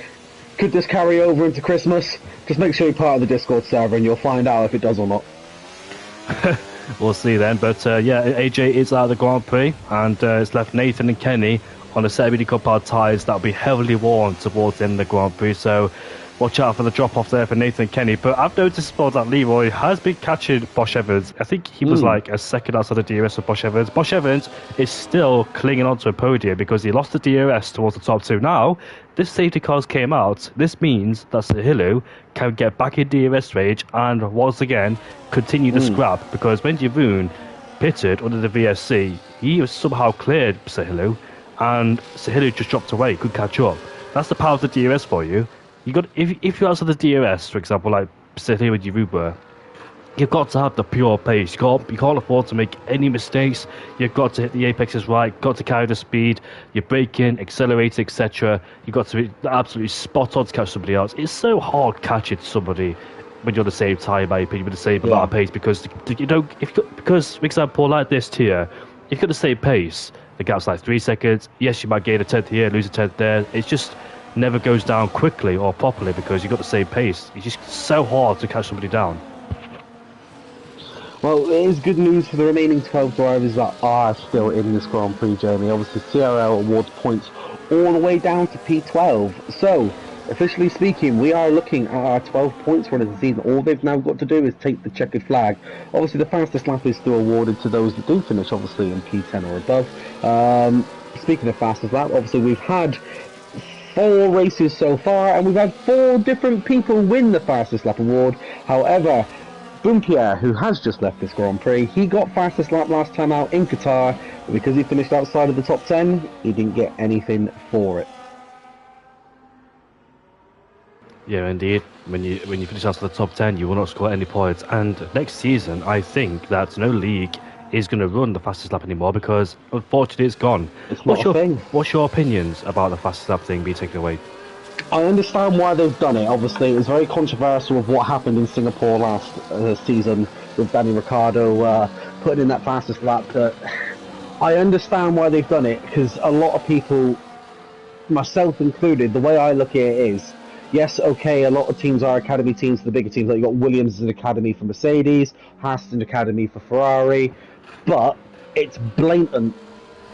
Could this carry over into Christmas? Just make sure you're part of the Discord server and you'll find out if it does or not. We'll see then. But AJ is out of the Grand Prix, and it's left Nathan and Kenny on a set of mini compound tyres that'll be heavily worn towards the end of the Grand Prix. So watch out for the drop off there for Nathan and Kenny. But I've noticed that Leroy has been catching Bosch Evans. I think he was like a second outside the DRS of Bosch Evans. Bosch Evans is still clinging onto a podium because he lost the DRS towards the top two. Now, this safety cars came out. This means that Sahilou can get back in DRS range and once again continue the scrap, because when Jeroen pitted under the VSC, he was somehow cleared Sahilou, and Sahilou just dropped away, could catch up. That's the power of the DRS for you. You got if you're outside the DRS, for example, like Sahilou and Jeroen were, you've got to have the pure pace. You can't afford to make any mistakes. You've got to hit the apexes right. Got to carry the speed. You're braking, accelerating, etc. You've got to be absolutely spot on to catch somebody else. It's so hard catching somebody when you're on the same time, in my opinion, with the same amount of pace, because because for example, like this tier, if you've got the same pace, the gap's like 3 seconds. Yes, you might gain a tenth here, lose a tenth there. It's just never goes down quickly or properly because you've got the same pace. It's just so hard to catch somebody down. Well, it is good news for the remaining 12 drivers that are still in this Grand Prix, Jamie. Obviously, CRL awards points all the way down to P12. So, officially speaking, we are looking at our 12 points run of the season. All they've now got to do is take the checkered flag. Obviously, the fastest lap is still awarded to those that do finish, obviously, in P10 or above. Speaking of fastest lap, obviously, we've had 4 races so far, and we've had 4 different people win the fastest lap award. However, Boompier, who has just left this Grand Prix, he got fastest lap last time out in Qatar, but because he finished outside of the top 10, he didn't get anything for it. Yeah, indeed. When you finish out of the top 10, you will not score any points. And next season, I think that no league is going to run the fastest lap anymore because unfortunately it's gone. It's not a thing. What's your opinions about the fastest lap thing being taken away? I understand why they've done it. Obviously, it was very controversial with what happened in Singapore last season with Danny Ricciardo putting in that fastest lap. But I understand why they've done it because a lot of people, myself included, the way I look at it is, yes, okay, a lot of teams are academy teams, the bigger teams. Like you got Williams as an academy for Mercedes, Haas as an academy for Ferrari, but it's blatant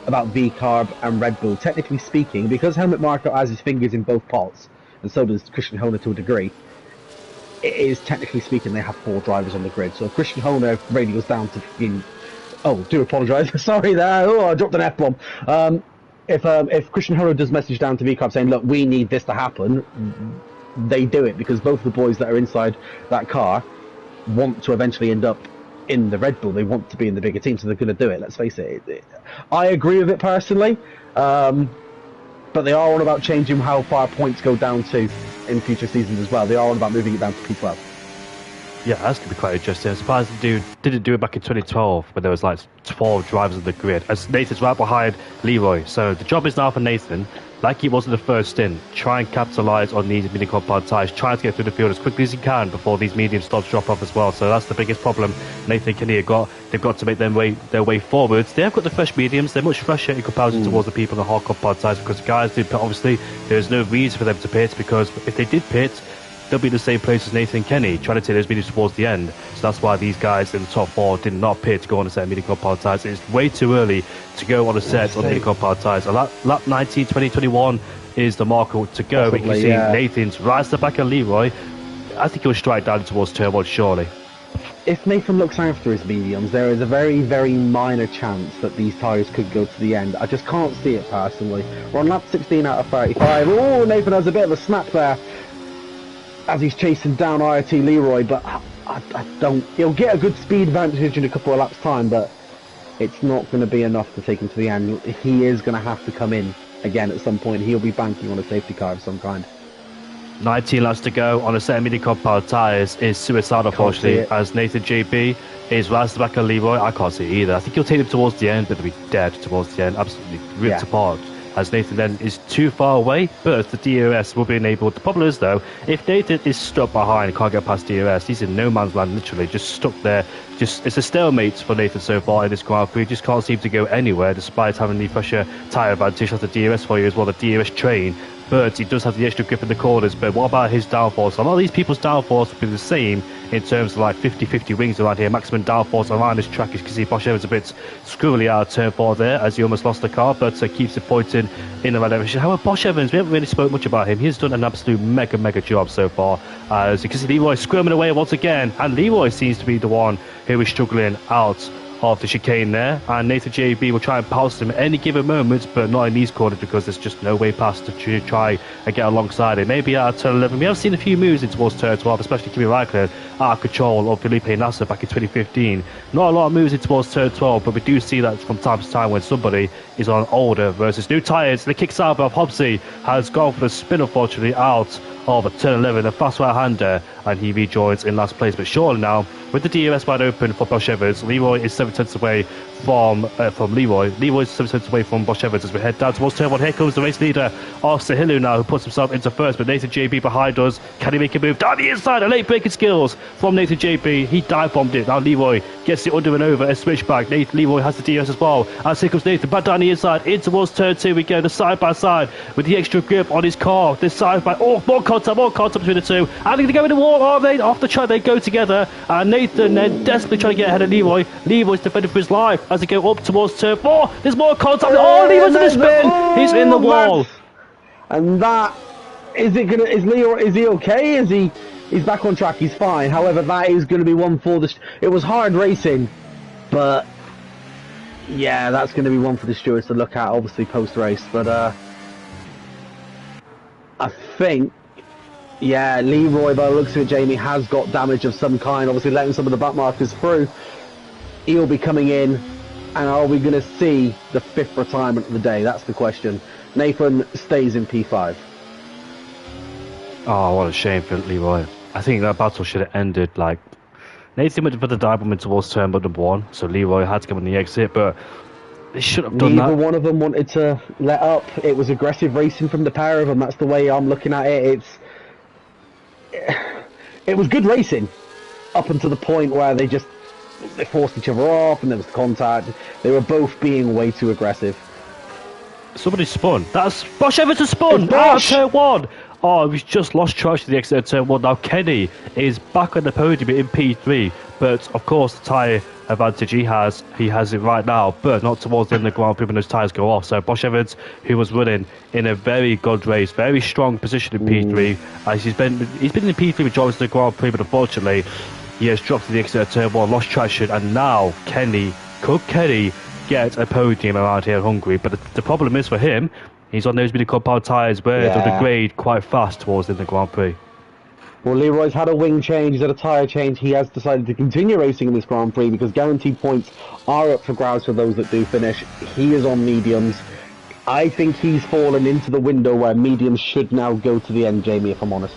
about V-Carb and Red Bull. Technically speaking, because Helmut Marko has his fingers in both pots, and so does Christian Horner to a degree, it is technically speaking they have 4 drivers on the grid. So if Christian Horner radios down to fucking... Oh, do apologise. Sorry there. Oh, I dropped an F-bomb. If Christian Horner does message down to V-Carb saying, look, we need this to happen, they do it because both the boys that are inside that car want to eventually end up in the Red Bull. They want to be in the bigger team, so they're going to do it. Let's face it. I agree with it personally, but they are all about changing how far points go down to in future seasons as well. They are all about moving it down to P12. Yeah, that's going to be quite interesting. I'm surprised the dude didn't do it back in 2012 when there was like 12 drivers on the grid. As Nathan's right behind Leroy. So the job is now for Nathan, like he was in the first stint, try and capitalise on these medium compound tyres, trying to get through the field as quickly as he can before these medium stocks drop off as well. So that's the biggest problem Nathan and Kenny have got. They've got to make their way forwards. They have got the fresh mediums. They're much fresher in comparison towards the people in the hard compound tyres because the guys did pit. Obviously, there's no reason for them to pit because if they did pit, they'll be in the same place as Nathan and Kenny, trying to take those mediums towards the end. So that's why these guys in the top 4 did not pit to go on a set of medium compound tyres. It's way too early to go on a set of medium compound tyres. Lap 19, 20, 21 is the marker to go. But you can see Nathan's right at the back of Leroy. I think he'll strike down towards turn 1, surely. If Nathan looks after his mediums, there is a very, very minor chance that these tyres could go to the end. I just can't see it personally. We're on lap 16 out of 35. Oh, Nathan has a bit of a snap there as he's chasing down IRT Leroy, but I don't... He'll get a good speed advantage in a couple of laps' time, but it's not going to be enough to take him to the end. He is going to have to come in again at some point. He'll be banking on a safety car of some kind. 19 laps to go on a set of medium compound tyres is suicide, unfortunately, as Nathan JB is right at the back of Leroy. I can't see it either. I think he'll take him towards the end, but they'll be dead towards the end, absolutely ripped apart. As Nathan then is too far away, but the DRS will be enabled. The problem is, though, if Nathan is stuck behind and can't get past DRS, he's in no man's land, literally, just stuck there. It's a stalemate for Nathan so far in this Grand Prix. He just can't seem to go anywhere, despite having the fresher tyre advantage. That's the DRS for you as well, the DRS train. But he does have the extra grip in the corners. But what about his downforce? A lot of these people's downforce will be the same in terms of like 50-50 wings around here. Maximum downforce around this track. As you can see, Bosch Evans a bit screwily out of turn 4 there as he almost lost the car, but keeps it pointing in the right direction. However, Bosch Evans, we haven't really spoke much about him. He's done an absolute mega job so far. As you can see, Leroy squirming away once again, and Leroy seems to be the one who is struggling out of the chicane there, and Nathan JB will try and pounce him at any given moment, but not in these corners because there's just no way past to try and get alongside it. Maybe at turn 11, we have seen a few moves in towards turn 12, especially Kimi Raikkonen out of control of Felipe Nasser back in 2015. Not a lot of moves in towards turn 12, but we do see that from time to time when somebody is on older versus new tyres. The kicks out of Hobbsy has gone for the spin, unfortunately, out of turn 11, a fast right-hander, and he rejoins in last place. But surely now, with the DRS wide open for Bosch Evans, Leroy is 7 tenths away from Leroy. Leroy is 7 tenths away from Bosch Evans as we head down towards turn 1. Here comes the race leader of Sahilu now, who puts himself into first, but Nathan JB behind us. Can he make a move down the inside? A late braking skills from Nathan JB. He dive bombed it. Now Leroy gets it under and over a switchback. Leroy has the DRS as well. As here comes Nathan back down the inside, in towards turn 2 we go. The side by side with the extra grip on his car. This side by more contact between the two. And they go in the wall. Are they off the track? They go together. And Nathan then desperately trying to get ahead of Leroy. Leroy's defending for his life as they go up towards turn 4. There's more contact. Oh, Leroy's in the spin. He's in the wall. And that is it. Is Leroy? Is he okay? He's back on track. He's fine. However, that is going to be one for the. It was hard racing, but yeah, that's going to be one for the stewards to look at, obviously post race. But I think Yeah, Leroy, by the looks of it, Jamie, has got damage of some kind, obviously letting some of the back markers through. He'll be coming in, and are we going to see the 5th retirement of the day? That's the question. Nathan stays in P5. Oh, what a shame for Leroy. I think that battle should have ended like Nathan went for the dive bomb towards turn number 1, so Leroy had to come on the exit, but they should have done Neither that. one of them wanted to let up. It was aggressive racing from the pair of them. That's the way I'm looking at it. It was good racing up until the point where they forced each other off and there was contact. They were both being way too aggressive. Somebody spun. That's Bosch Everton spun It's out of Bosch! turn 1. Oh, we've just lost track to the exit of turn 1. Now Kenny is back on the podium in P3, but of course the tyre advantage he has it right now, but not towards the end of the Grand Prix when those tyres go off. So Bosch Evans, who was running in a very good race, very strong position in P3, as he's been in P3 majority of the Grand Prix, but unfortunately he has dropped to the exit of turn 1, lost traction, and now Kenny get a podium around here in Hungary? But the problem is for him, he's on those mini compound tyres where they'll degrade quite fast towards the end of the Grand Prix. Well, Leroy's had a wing change, he's had a tyre change. He has decided to continue racing in this Grand Prix because guaranteed points are up for grabs for those that do finish. He is on mediums. I think he's fallen into the window where mediums should now go to the end, Jamie, if I'm honest.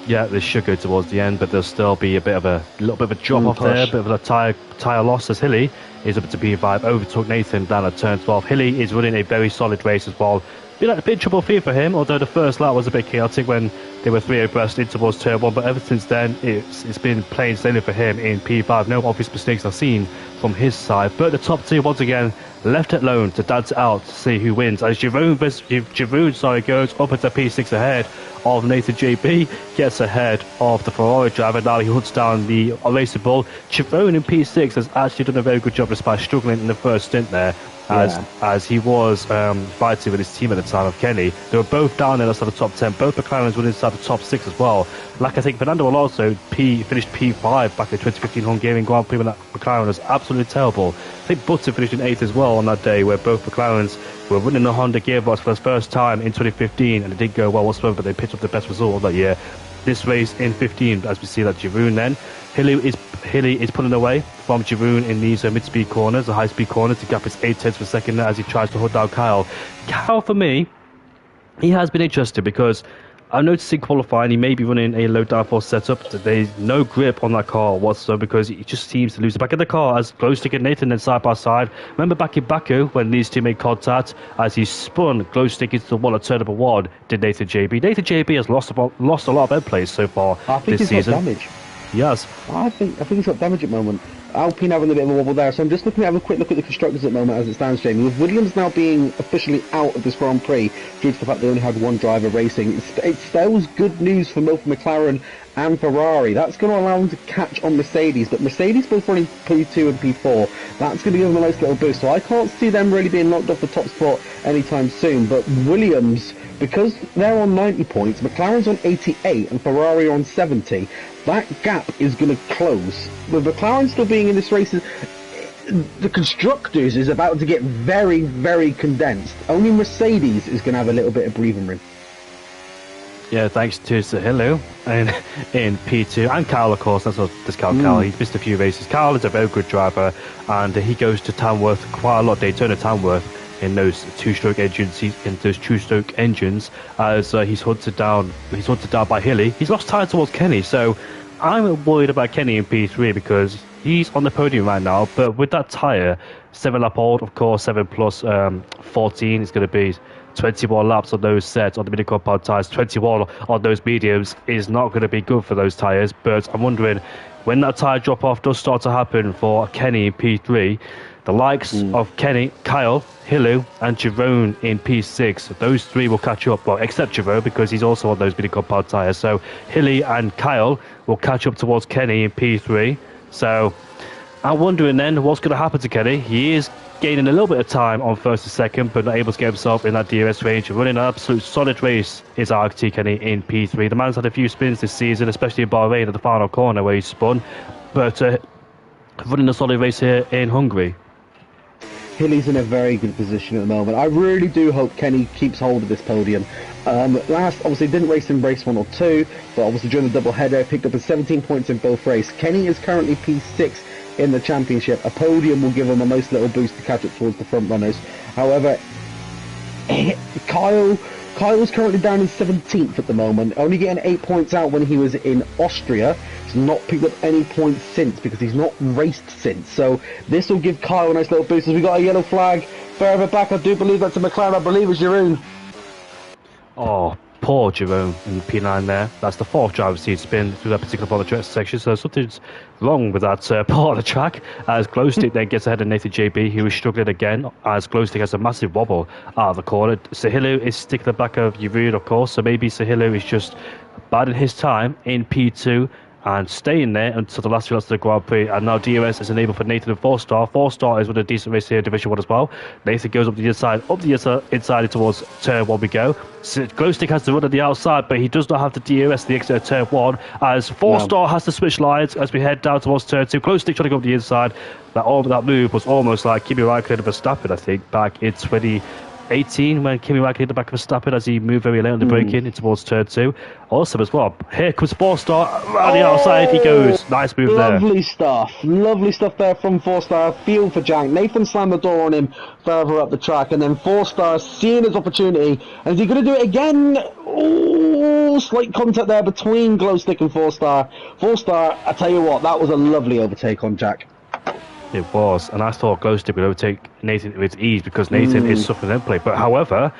Yeah, they should go towards the end, but there'll still be a little bit of a drop off there, a bit of a tyre loss as Hilly is up to P5, overtook Nathan down at turn 12. Hilly is running a very solid race as well. A bit trouble free for him, although the first lap was a bit chaotic when they were 3 abreast in towards turn 1, but ever since then it's been plain sailing for him in P5. No obvious mistakes are seen from his side, but the top 2 once again left it alone to dance it out to see who wins as Giroud goes up into P6 ahead of Nathan JB, gets ahead of the Ferrari driver. Now he hunts down the Racing Bull. Giroud in P6 has actually done a very good job despite struggling in the first stint there, as he was fighting with his team at the time of Kenny. They were both down there outside the top 10. Both McLarens were inside the top 6 as well. Like I think Fernando Alonso finished P5 back in 2015 Hungarian Grand Prix when that McLaren was absolutely terrible. I think Button finished in 8th as well on that day, where both McLarens were running the Honda gearbox for the first time in 2015, and it didn't go well whatsoever, but they picked up the best result of that year. This race in 15, as we see that Giroud then, Hilly is pulling away from Giroud in these mid-speed corners, the high-speed corners. The gap is 8 tenths per second as he tries to hold down Kyle. Kyle, for me, he has been interesting because I'm noticing qualifying he may be running a low downforce setup. There's no grip on that car whatsoever because he just seems to lose the back of the car as Glowstick and Nathan then side by side. Remember back in Baku when these two made contact as he spun Glowstick into the wall at turn number 1 did Nathan JB. Nathan JB has lost a lot of end plays so far this season. Got damage. Yes. I think he's got damage at the moment. Alpine having a bit of a wobble there, so I'm just looking at a quick look at the constructors at the moment as it stands, Jamie. With Williams now being officially out of this Grand Prix due to the fact they only had one driver racing, it spells good news for both McLaren and Ferrari. That's going to allow them to catch on Mercedes, but Mercedes both running P2 and P4. That's going to give them a nice little boost, so I can't see them really being knocked off the top spot anytime soon. But Williams, because they're on 90 points, McLaren's on 88 and Ferrari on 70, that gap is going to close. With McLaren still being in this race, the constructors is about to get very, very condensed. Only Mercedes is going to have a little bit of breathing room. Yeah, thanks to Sahilo in P2 and Kyle, of course. That's not discount Kyle. He's missed a few races. Kyle is a very good driver, and he goes to Tamworth quite a lot. Daytona Tamworth in those two-stroke engines. As he's hunted down by Hilly. He's lost time towards Kenny, so I'm worried about Kenny in P3 because he's on the podium right now. But with that tyre, 7 lap old, of course, 7 plus 14 is going to be 21 laps on those sets on the mini compound tyres. 21 on those mediums is not going to be good for those tyres. But I'm wondering when that tyre drop off does start to happen for Kenny in P3. The likes of Kenny, Kyle, Hillu and Jerome in P6, those 3 will catch up, well, except Jerome because he's also on those mini compound tyres. So Hilly and Kyle will catch up towards Kenny in P3. So I'm wondering then what's going to happen to Kenny. He is gaining a little bit of time on first and second, but not able to get himself in that DRS range. Running an absolute solid race is RT Kenny in P3. The man's had a few spins this season, especially in Bahrain at the final corner where he spun, but running a solid race here in Hungary. Hilly's in a very good position at the moment. I really do hope Kenny keeps hold of this podium. Last, obviously, didn't race in race 1 or 2, but obviously during the double header, picked up a 17 points in both races. Kenny is currently P6 in the championship. A podium will give him a nice little boost to catch up towards the front runners. However, Kyle's currently down in 17th at the moment, only getting 8 points out when he was in Austria. He's not picked up any points since because he's not raced since. So this will give Kyle a nice little boost. As we got a yellow flag further back, I do believe that's a McLaren. I believe it's Jeroen. Oh, poor Jerome in P9 there. That's the fourth driver's seat spin through that particular part of the track section, so something's wrong with that part of the track. As Glowstick then gets ahead of Nathan JB, who is struggling again, as Glowstick has a massive wobble out of the corner. Sahilu is sticking the back of Yavud, of course, so maybe Sahilu is just biding his time in P2 and staying there until the last few laps of the Grand Prix. And now DRS is enabled for Nathan and 4-star. 4-star is with a decent race here in Division 1 as well. Nathan goes up the inside and towards turn 1 we go. Glowstick has to run at the outside, but he does not have the DRS the exit of turn 1, as 4-star has to switch lines as we head down towards turn 2. Glowstick trying to go up the inside. That move was almost like Kimi Räikkönen of Verstappen, I think, back in 2018 when Kimi Räikkönen hit the back of Verstappen as he moved very late on the braking towards turn 2. Awesome as well. Here comes 4-star, around the outside he goes. Nice move there. Lovely stuff there from 4-star. Field for Jack. Nathan slammed the door on him further up the track, and then 4-star seeing his opportunity. And is he going to do it again? Oh, slight contact there between Glowstick and 4-star. 4-star, I tell you what, that was a lovely overtake on Jack. It was, and I thought Glowstick would overtake Nathan with ease because Nathan is suffering end play. But however,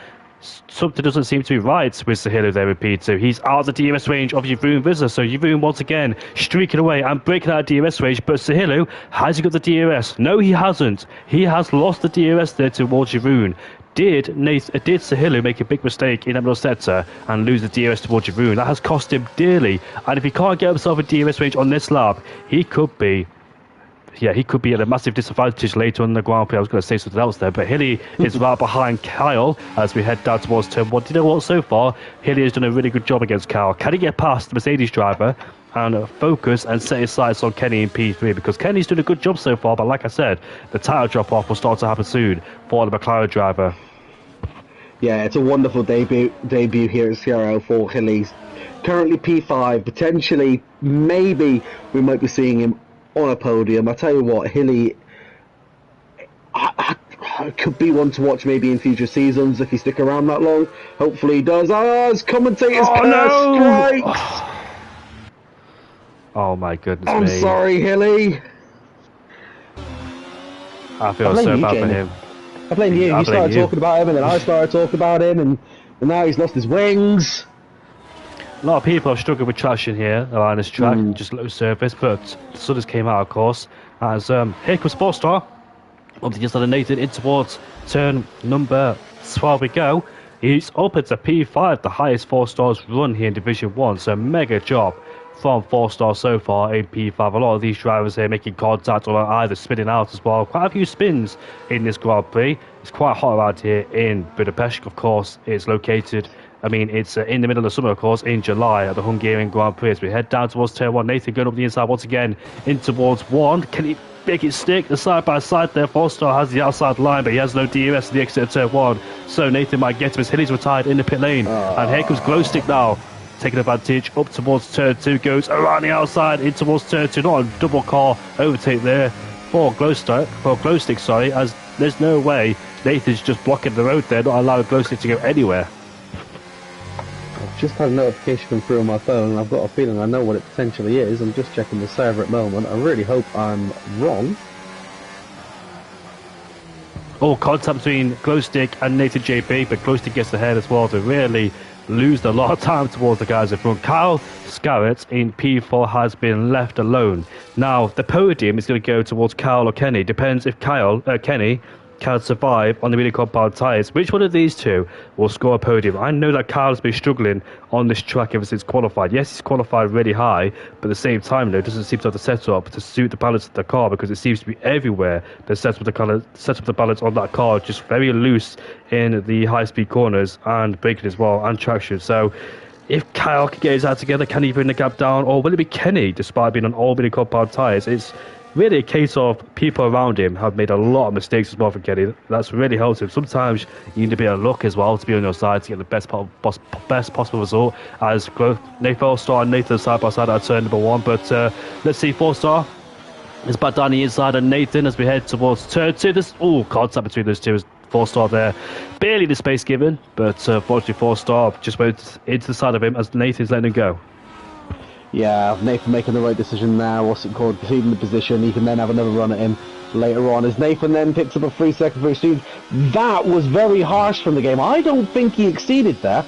something doesn't seem to be right with Sahilu there with P2. He's out of the DRS range of Yavrum Vizsla, so Yavrum once again streaking away and breaking out of DRS range. But Sahilu, has he got the DRS? No, he hasn't. He has lost the DRS there towards Yavrum. Did Sahilu make a big mistake in that middle sector and lose the DRS towards Yavrum? That has cost him dearly. And if he can't get himself a DRS range on this lap, he could be at a massive disadvantage later on in the Grand Prix. I was going to say something else there, but Hilly is right behind Kyle as we head down towards turn 1. Do you know what? So far, Hilly has done a really good job against Kyle. Can he get past the Mercedes driver and focus and set his sights on Kenny in P3? Because Kenny's doing a good job so far, but like I said, the title drop-off will start to happen soon for the McLaren driver. Yeah, it's a wonderful debut here at CRL for Hilly. Currently P5, potentially, maybe we might be seeing him on a podium. I tell you what, Hilly could be one to watch maybe in future seasons if he stick around that long. Hopefully he does. His commentators strikes. Oh my goodness I'm me. sorry, Hilly. I feel so bad for him. I blame you. You started talking about him, and then I started talking about him, and now he's lost his wings. A lot of people have struggled with traction here around this track, just low surface, but the sun has came out, of course, as here comes 4-star, up to just on Nathan in towards turn number 12 we go. He's up into P5, the highest 4-stars run here in Division 1, so mega job from 4-star so far in P5. A lot of these drivers here making contact or either spinning out as well. Quite a few spins in this Grand Prix. It's quite hot around here in Budapest, of course. It's located, it's in the middle of the summer, of course, in July at the Hungarian Grand Prix. As we head down towards turn 1, Nathan going up the inside once again in towards 1. Can he make it stick? The side by side there, 4-star has the outside line, but he has no DRS at the exit of turn 1. So Nathan might get him as Hilly's retired in the pit lane. And here comes Glowstick now, taking advantage up towards turn 2, goes around the outside in towards turn 2. Not a double car overtake there for Glowstick, as there's no way Nathan's just blocking the road there, not allowing Glowstick to go anywhere. I've just had a notification come through on my phone, and I've got a feeling I know what it potentially is. I'm just checking the server at the moment. I really hope I'm wrong. Contact between Glowstick and Nathan JB, but Glowstick gets ahead as well to really lose a lot of time towards the guys in front. Kyle Scarrett in P4 has been left alone. Now, the podium is going to go towards Kyle or Kenny. Depends if Kenny can survive on the really compound tyres. Which one of these two will score a podium? I know that Kyle's been struggling on this track ever since qualified. Yes, he's qualified really high, but at the same time, though, it doesn't seem to have the setup to suit the balance of the car, because it seems to be everywhere the sets up the balance on that car just very loose in the high-speed corners and braking as well, and traction. So if Kyle can get his act together, can he bring the gap down, or will it be Kenny, despite being on all really compound tyres? It's really a case of people around him have made a lot of mistakes as well for Kenny. That's really helped him. Sometimes you need a bit of luck as well to be on your side to get the best possible result. As Nathan Star and Nathan side by side at turn number 1. But let's see, 4-star is back down the inside, and Nathan as we head towards turn 2. This contact between those two is 4-star there. Barely the space given, but fortunately 4-star just went into the side of him as Nathan's letting him go. Yeah, Nathan making the right decision there. What's it called? Conceding the position. He can then have another run at him later on. As Nathan then picks up a 3-second for exchange. That was very harsh from the game. I don't think he exceeded there.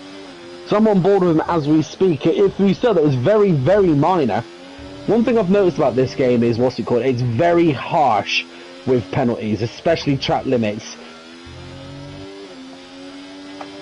So I'm on board with him as we speak. If we said that it was very, very minor. One thing I've noticed about this game is, what's it called? It's very harsh with penalties, especially track limits.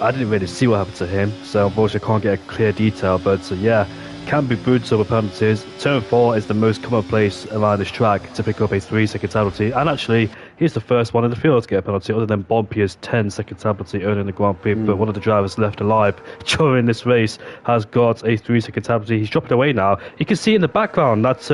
I didn't really see what happened to him, so unfortunately I can't get a clear detail, but yeah, can be brutal with penalties. Turn 4 is the most commonplace around this track to pick up a 3-second penalty, and actually he's the first one in the field to get a penalty other than Bompier's 10-second penalty earlier in the Grand Prix. But one of the drivers left alive during this race has got a 3-second penalty. He's dropping away now. You can see in the background that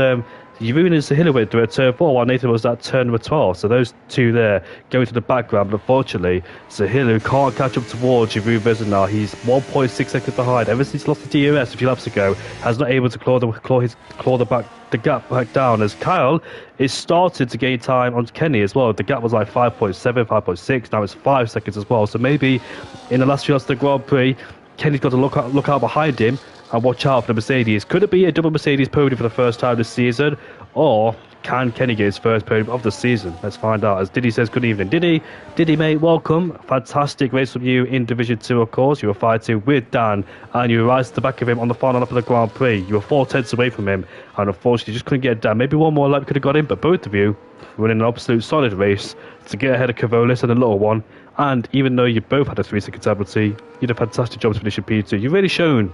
Jeroen and Sahila went through at turn 4 while Nathan was at turn number 12. So those two there going to the background. But unfortunately, Sahila can't catch up towards Jeroen now. He's 1.6 seconds behind. Ever since he lost the DRS a few laps ago, has not able to claw the gap back down, as Kyle is started to gain time on Kenny as well. The gap was like 5.7, 5.6. Now it's 5 seconds as well. So maybe in the last few laps of the Grand Prix, Kenny's got to look out behind him and watch out for the Mercedes. Could it be a double Mercedes podium for the first time this season? Or can Kenny get his first podium of the season? Let's find out. As Diddy says, good evening. Diddy, mate, welcome. Fantastic race from you in Division 2, of course. You were fighting with Dan, and you were right at the back of him on the final lap of the Grand Prix. You were 4/10 away from him, and unfortunately, you just couldn't get Dan. Maybe one more lap could have got him, but both of you were in an absolute solid race to get ahead of Cavolis and the little one. And even though you both had a 3-second penalty, you did a fantastic job to finish in P2. You've really shown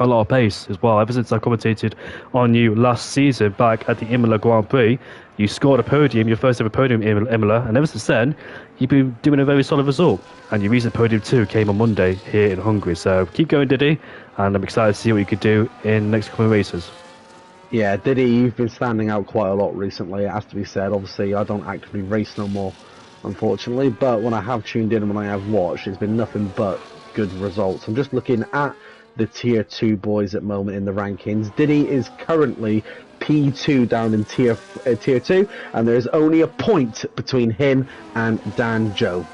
a lot of pace as well. Ever since I commentated on you last season back at the Imola Grand Prix, you scored a podium, your first ever podium in Imola, and ever since then you've been doing a very solid result, and your recent podium too came on Monday here in Hungary. So keep going, Diddy, and I'm excited to see what you could do in the next couple of races. Yeah, Diddy, you've been standing out quite a lot recently, it has to be said. Obviously I don't actively race no more, unfortunately, but when I have tuned in and when I have watched, it's been nothing but good results. I'm just looking at the tier 2 boys at the moment in the rankings. Diddy is currently P2 down in tier 2, and there is only a point between him and Dan Joe.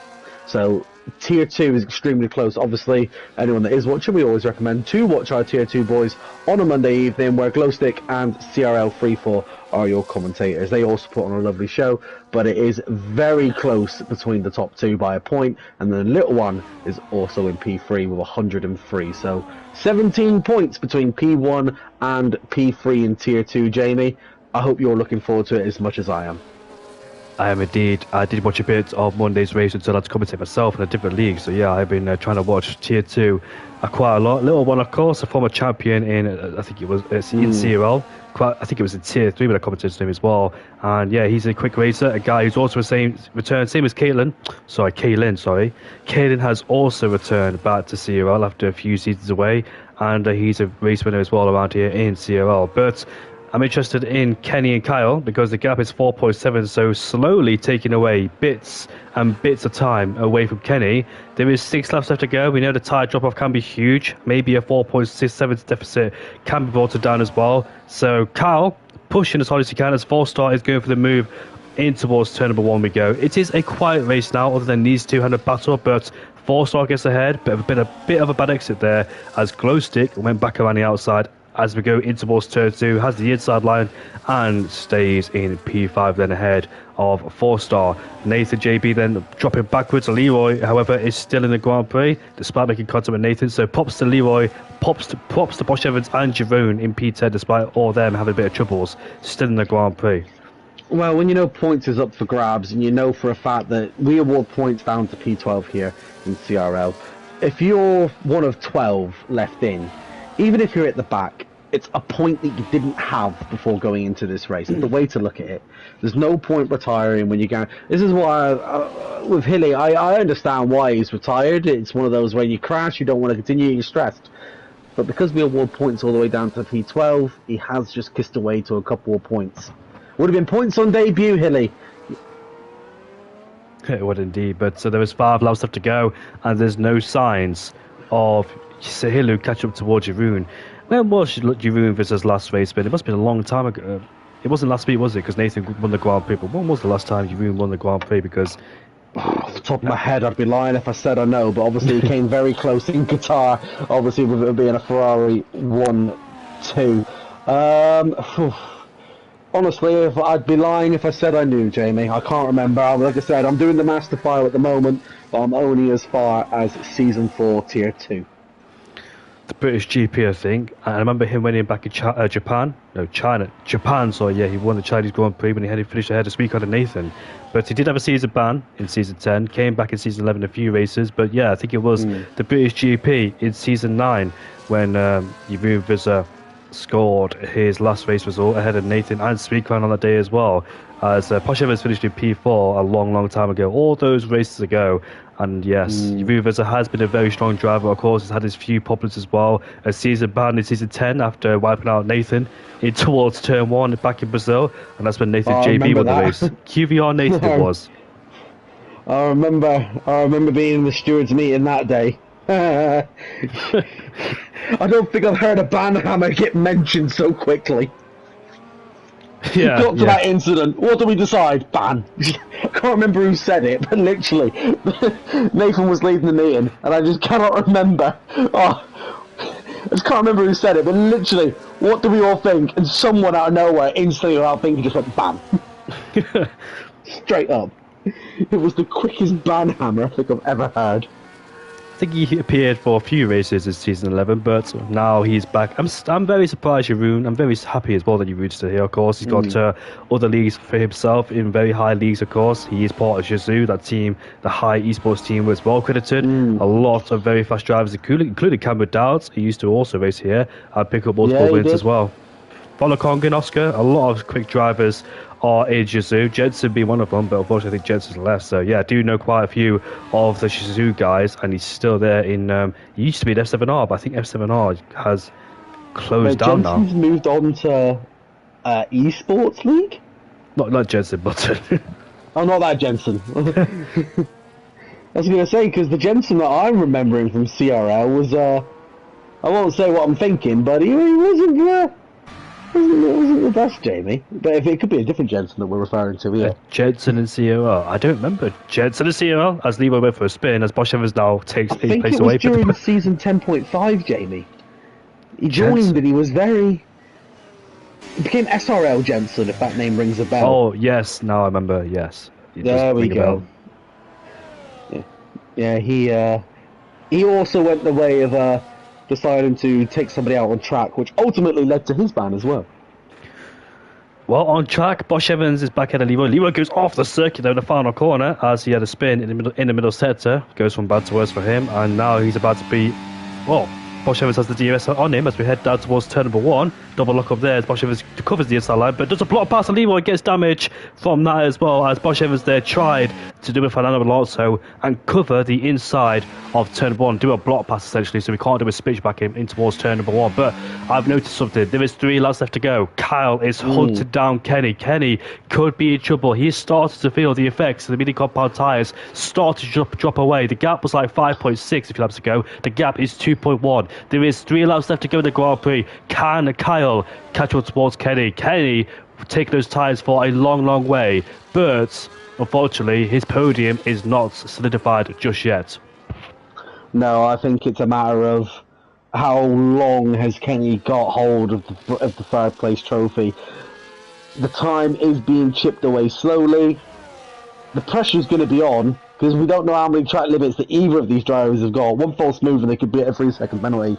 So tier 2 is extremely close. Obviously, anyone that is watching, we always recommend to watch our tier 2 boys on a Monday evening, where Glowstick and CRL 34 are your commentators. They also put on a lovely show, but it is very close between the top 2 by a point, and the little one is also in P3 with 103. So 17 points between P1 and P3 in tier 2. Jamie, I hope you're looking forward to it as much as I am. I am indeed. I did watch a bit of Monday's race until I had to commentate myself in a different league. So yeah, I've been trying to watch tier 2 quite a lot. Little one, of course, a former champion in I think it was in CRL. I think it was in tier 3 when I commentated him as well. And yeah, he's a quick racer, a guy who's also returned, same as Kaylin. Kaylin has also returned back to CRL after a few seasons away, and he's a race winner as well around here in CRL. But I'm interested in Kenny and Kyle because the gap is 4.7, so slowly taking away bits and bits of time away from Kenny. There is 6 laps left to go. We know the tyre drop-off can be huge. Maybe a 4.67 deficit can be brought down as well. So Kyle pushing as hard as he can, as 4-star is going for the move in towards turn number 1 we go. It is a quiet race now, other than these two having a battle, but 4-star gets ahead. But a bit of a bad exit there as Glowstick went back around the outside as we go in towards turn 2, has the inside line and stays in P5 then ahead of 4-star. Nathan JB then dropping backwards. Leroy, however, is still in the Grand Prix despite making contact with Nathan. So pops to Leroy, pops to Bosch Evans and Jeroen in P10 despite all them having a bit of troubles, still in the Grand Prix. Well, when you know points is up for grabs, and you know for a fact that we award points down to P12 here in CRL, if you're one of 12 left in, even if you're at the back, it's a point that you didn't have before going into this race. It's the way to look at it. There's no point retiring when you go. This is why, with Hilly, I understand why he's retired. It's one of those where you crash, you don't want to continue, you're stressed. But because we award points all the way down to P12, he has just kissed away to a couple of points. Would have been points on debut, Hilly. It would indeed, but there was 5 laps left to go, and there's no signs of Sahilu catch up towards Jeroen. When was Jeroen versus last race spin? It must have been a long time ago. It wasn't last week, was it? Because Nathan won the Grand Prix. But when was the last time Jeroen won the Grand Prix? Because off the top of my head, I'd be lying if I said I know, but obviously he came very close in Qatar, obviously with it being a Ferrari 1-2. Honestly, if I'd be lying if I said I knew, Jamie. I can't remember. Like I said, I'm doing the master file at the moment, but I'm only as far as Season 4, Tier 2. the British GP, I think. And I remember him winning back in Japan. So yeah, he won the Chinese Grand Prix when he had finished ahead of Sweet and Nathan. But he did have a season ban in season 10. Came back in season 11 a few races. But yeah, I think it was the British GP in season 9 when Jeroen Visser scored his last race result ahead of Nathan and Sweetcrown on that day as well. As Posh Evans finished in P4 a long time ago, all those races ago. And yes, Jeroen Visser has been a very strong driver. Of course, he's had his few problems as well. A season ban in season 10 after wiping out Nathan in towards turn 1 back in Brazil. And that's when Nathan JB won the race. QVR Nathan it was. I remember being in the stewards meeting that day. I don't think I've heard a ban hammer get mentioned so quickly. Yeah, got to that incident. What do we decide? Ban. I can't remember who said it, but literally, Nathan was leading the meeting, and I just cannot remember. I just can't remember who said it, but literally, what do we all think? And someone out of nowhere, instantly without thinking, just went bam. Straight up. It was the quickest ban hammer I think I've ever heard. I think he appeared for a few races in season 11, but now he's back. I'm very surprised, Jeroen. I'm very happy as well that Jeroen's still here, of course. He's got other leagues for himself in very high leagues, of course. He is part of Shizou, that team, the high esports team was well credited. A lot of very fast drivers, including Cameron Dowds, who used to also race here, and pick up multiple wins as well. Follow Kong and Oscar, a lot of quick drivers are in Shizou. Jensen being one of them, but unfortunately I think Jensen's left. So yeah, I do know quite a few of the Shizou guys, and he's still there in, he used to be in F7R, but I think F7R has closed down now. Jensen's moved on to esports league? Not Jensen, but... Oh, not that Jensen. I was going to say, because the Jensen that I'm remembering from CRL was, I won't say what I'm thinking, but he wasn't wasn't the best, Jamie. But if it could be a different Jensen that we're referring to, yeah. Jensen and CRL. I don't remember Jensen and CRL as Levo went for a spin, as Bosch Evans now takes his place away. I think it was during season 10.5, Jamie. He joined and he was very... He became SRL Jensen, if that name rings a bell. Oh, yes. Now I remember, yes. There we go. Yeah, he also went the way of... deciding to take somebody out on track, which ultimately led to his ban as well. Well, on track, Bosch Evans is back ahead of Levo. Levo goes off the circuit though in the final corner as he had a spin in the middle sector. Goes from bad to worse for him, and now he's about to be... Well, Bosch Evans has the DRS on him as we head down towards turn number 1. Double lock up there as Bosch Evans covers the inside line, but does a block pass and Leroy gets damage from that as well, as Bosch Evans there tried to do with Fernando Alonso and cover the inside of turn 1, do a block pass essentially, so we can't do a switch back in towards turn number 1. But I've noticed something. There is 3 laps left to go. Kyle is hunted down Kenny. Kenny could be in trouble. He started to feel the effects of the mini compound tyres started to drop away. The gap was like 5.6 a few laps ago. The gap is 2.1. There is 3 laps left to go in the Grand Prix. Can Kyle catch up towards Kenny? Kenny taking those tyres for a long way, but unfortunately his podium is not solidified just yet. No, I think it's a matter of how long has Kenny got hold of the third place trophy. The time is being chipped away slowly. The pressure's going to be on because we don't know how many track limits that either of these drivers have got. One false move and they could be at a 3-second penalty.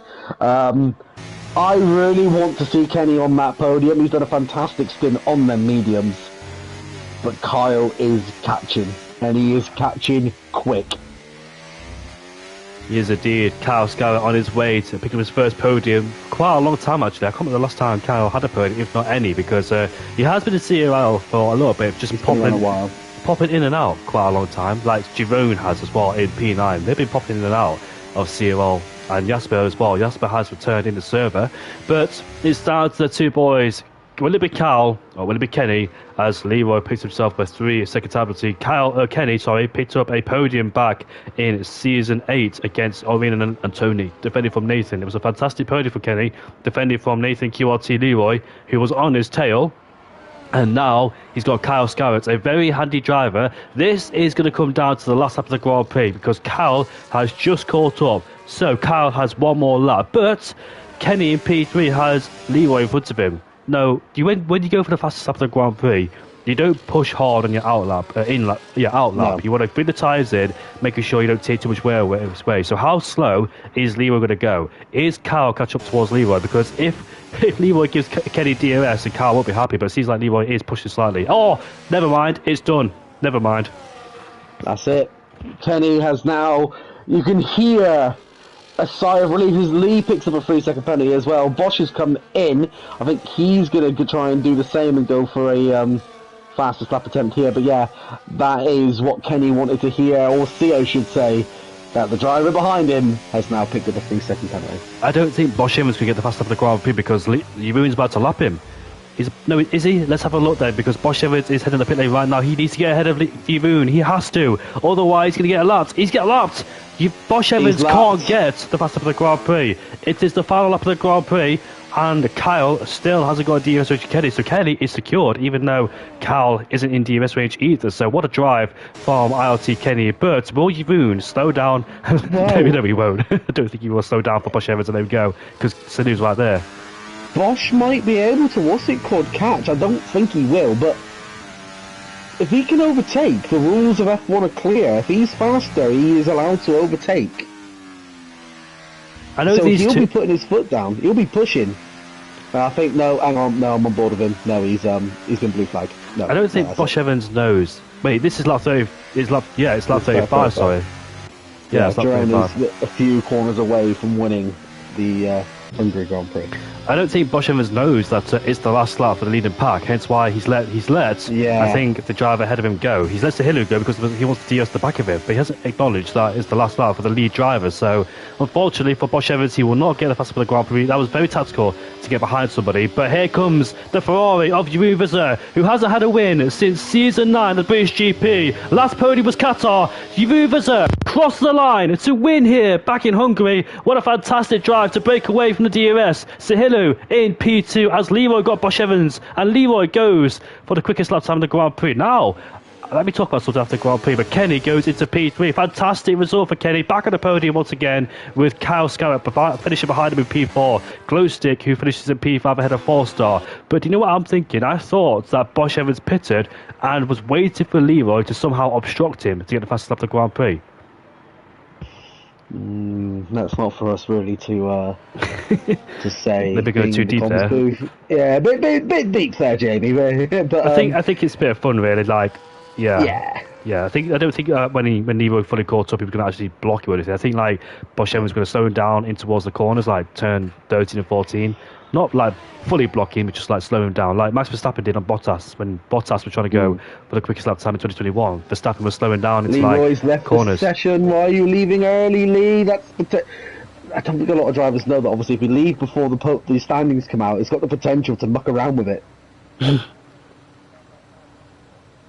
I really want to see Kenny on that podium. He's done a fantastic stint on them mediums. But Kyle is catching, and he is catching quick. He is indeed. Kyle Scarlett on his way to pick up his first podium for quite a long time actually. I can't remember the last time Kyle had a podium, if not any, because he has been in CRL for a little bit, just popping in and out quite a long time, like Jeroen has as well in P9. They've been popping in and out of CRL. And Jasper as well. Jasper has returned in the server. But it's down to the 2 boys, will it be Cal or will it be Kenny as Leroy picks himself a 3-second penalty? Kenny, picked up a podium back in season 8 against Owen and Tony, defending from Nathan. It was a fantastic podium for Kenny, defending from Nathan QRT Leroy, who was on his tail. And now he's got Kyle Scarrett, a very handy driver. This is going to come down to the last lap of the Grand Prix because Kyle has just caught up. So Kyle has one more lap, but Kenny in P3 has Leroy in front of him. No, when you go for the fastest lap of the Grand Prix, you don't push hard on your out lap. No. You want to bring the tyres in, making sure you don't take too much wear away. So how slow is Leroy going to go? Is Kyle catch up towards Leroy? Because if Leroy gives Kenny DRS, then Kyle won't be happy. But it seems like Leroy is pushing slightly. Oh, never mind. It's done. Never mind. That's it. Kenny has now... You can hear a sigh of relief as Lee picks up a 3-second penalty as well. Bosch has come in. I think he's going to try and do the same and go for a fastest lap attempt here. But yeah, that is what Kenny wanted to hear, or Theo should say, that the driver behind him has now picked up a 3-second penalty. I don't think Bosch Evans can get the fast lap of the Grand Prix because Jeroen's about to lap him. Is he? Let's have a look then, because Bosch Evans is heading the pit lane right now. He needs to get ahead of Jeroen. He has to. Otherwise, he's going to get lapped. He's getting lapped. Bosch Evans can't get the fast lap of the Grand Prix. It is the final lap of the Grand Prix, and Kyle still hasn't got a DRS range to Kenny. So Kenny is secured, even though Kyle isn't in DRS range either. So what a drive from ILT Kenny. But will Jeroen slow down? No, he won't. I don't think he will slow down for Bosch Evans, and there we go, because Sanu's right there. Bosch might be able to, catch. I don't think he will, but if he can overtake, the rules of F1 are clear. If he's faster, he is allowed to overtake. I know so he'll be putting his foot down. He'll be pushing. I think, no, hang on, no, I'm on board with him. No, he's been blue flagged. No, I don't think Bosch Evans knows. Wait, this is lap 30. It's lap 35, sorry. Yeah, it's lap 35. Is a few corners away from winning the Hungary Grand Prix. I don't think Bosch Evans knows that it's the last lap for the leading pack, hence why he's let I think the driver ahead of him go. He's let Sahilou go because he wants to DS the back of it, but he hasn't acknowledged that it's the last lap for the lead driver. So unfortunately for Bosch Evans, he will not get the fast lap for the Grand Prix. That was very tactical to get behind somebody, but here comes the Ferrari of Jeroen Visser, who hasn't had a win since season 9 of the British GP. Last podium was Qatar. Jeroen Visser crossed the line to win here back in Hungary. What a fantastic drive to break away from the DRS. Sahilou in P2 as Leroy got Bosch Evans, and Leroy goes for the quickest lap time of the Grand Prix. Now, let me talk about something after the Grand Prix, but Kenny goes into P3. Fantastic result for Kenny, back on the podium once again with Kyle Scarrett finishing behind him in P4. Glowstick, who finishes in P5 ahead of 4-star. But do you know what I'm thinking? I thought that Bosch Evans pitted and was waiting for Leroy to somehow obstruct him to get the fastest lap of the Grand Prix. That's not for us really to say. Maybe going too deep there. Booth. Yeah, bit deep there, Jamie. But I think it's a bit of fun, really. Like, yeah. I don't think when Leroy fully caught up, he was going to actually block you or anything. I think like Bosch Evans was going to slow him down in towards the corners, like turn 13 and 14. Not like fully blocking, but just like slow him down, like Max Verstappen did on Bottas when Bottas was trying to go for the quickest lap time in 2021. Verstappen was slowing down into Leroy's like left corners. The session. Why are you leaving early, Lee? I don't think a lot of drivers know that. Obviously, if you leave before the standings come out, it's got the potential to muck around with it.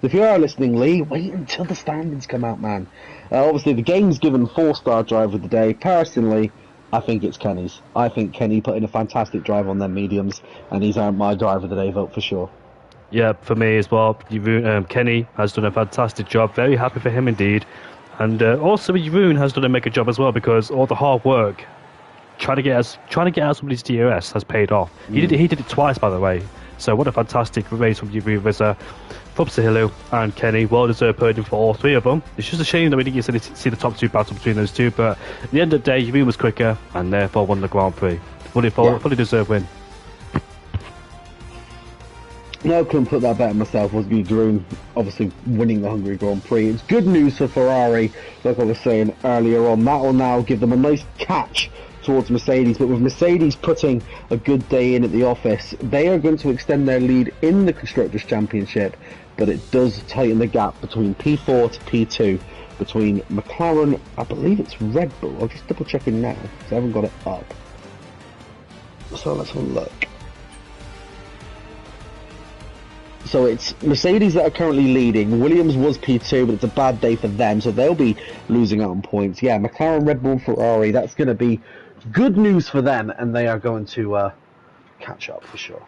If you are listening, Lee, wait until the standings come out, man. Obviously, the game's given 4-star driver of the day. Personally, I think it's Kenny's. I think Kenny put in a fantastic drive on them mediums, and he's earned my driver of the day vote for sure. Yeah, for me as well. Kenny has done a fantastic job. Very happy for him indeed. And also Jeroen has done a mega job as well, because all the hard work trying to get out somebody's DRS has paid off. He did it twice, by the way. So what a fantastic race from Jeroen Visser. Props to Hilo and Kenny. Well-deserved podium for all three of them. It's just a shame that we didn't get to see the top two battle between those two, but at the end of the day, Jeroen was quicker and therefore won the Grand Prix. Fully deserved win. No, I couldn't put that better myself. Was Jeroen obviously winning the Hungary Grand Prix. It's good news for Ferrari, like I was saying earlier on. That will now give them a nice catch towards Mercedes, but with Mercedes putting a good day in at the office, they are going to extend their lead in the Constructors' Championship, but it does tighten the gap between P4 to P2, between McLaren, I believe it's Red Bull. I'm just double checking now, because I haven't got it up. So let's have a look. So it's Mercedes that are currently leading. Williams was P2, but it's a bad day for them, so they'll be losing out on points. Yeah, McLaren, Red Bull, Ferrari, that's going to be good news for them, and they are going to catch up for sure.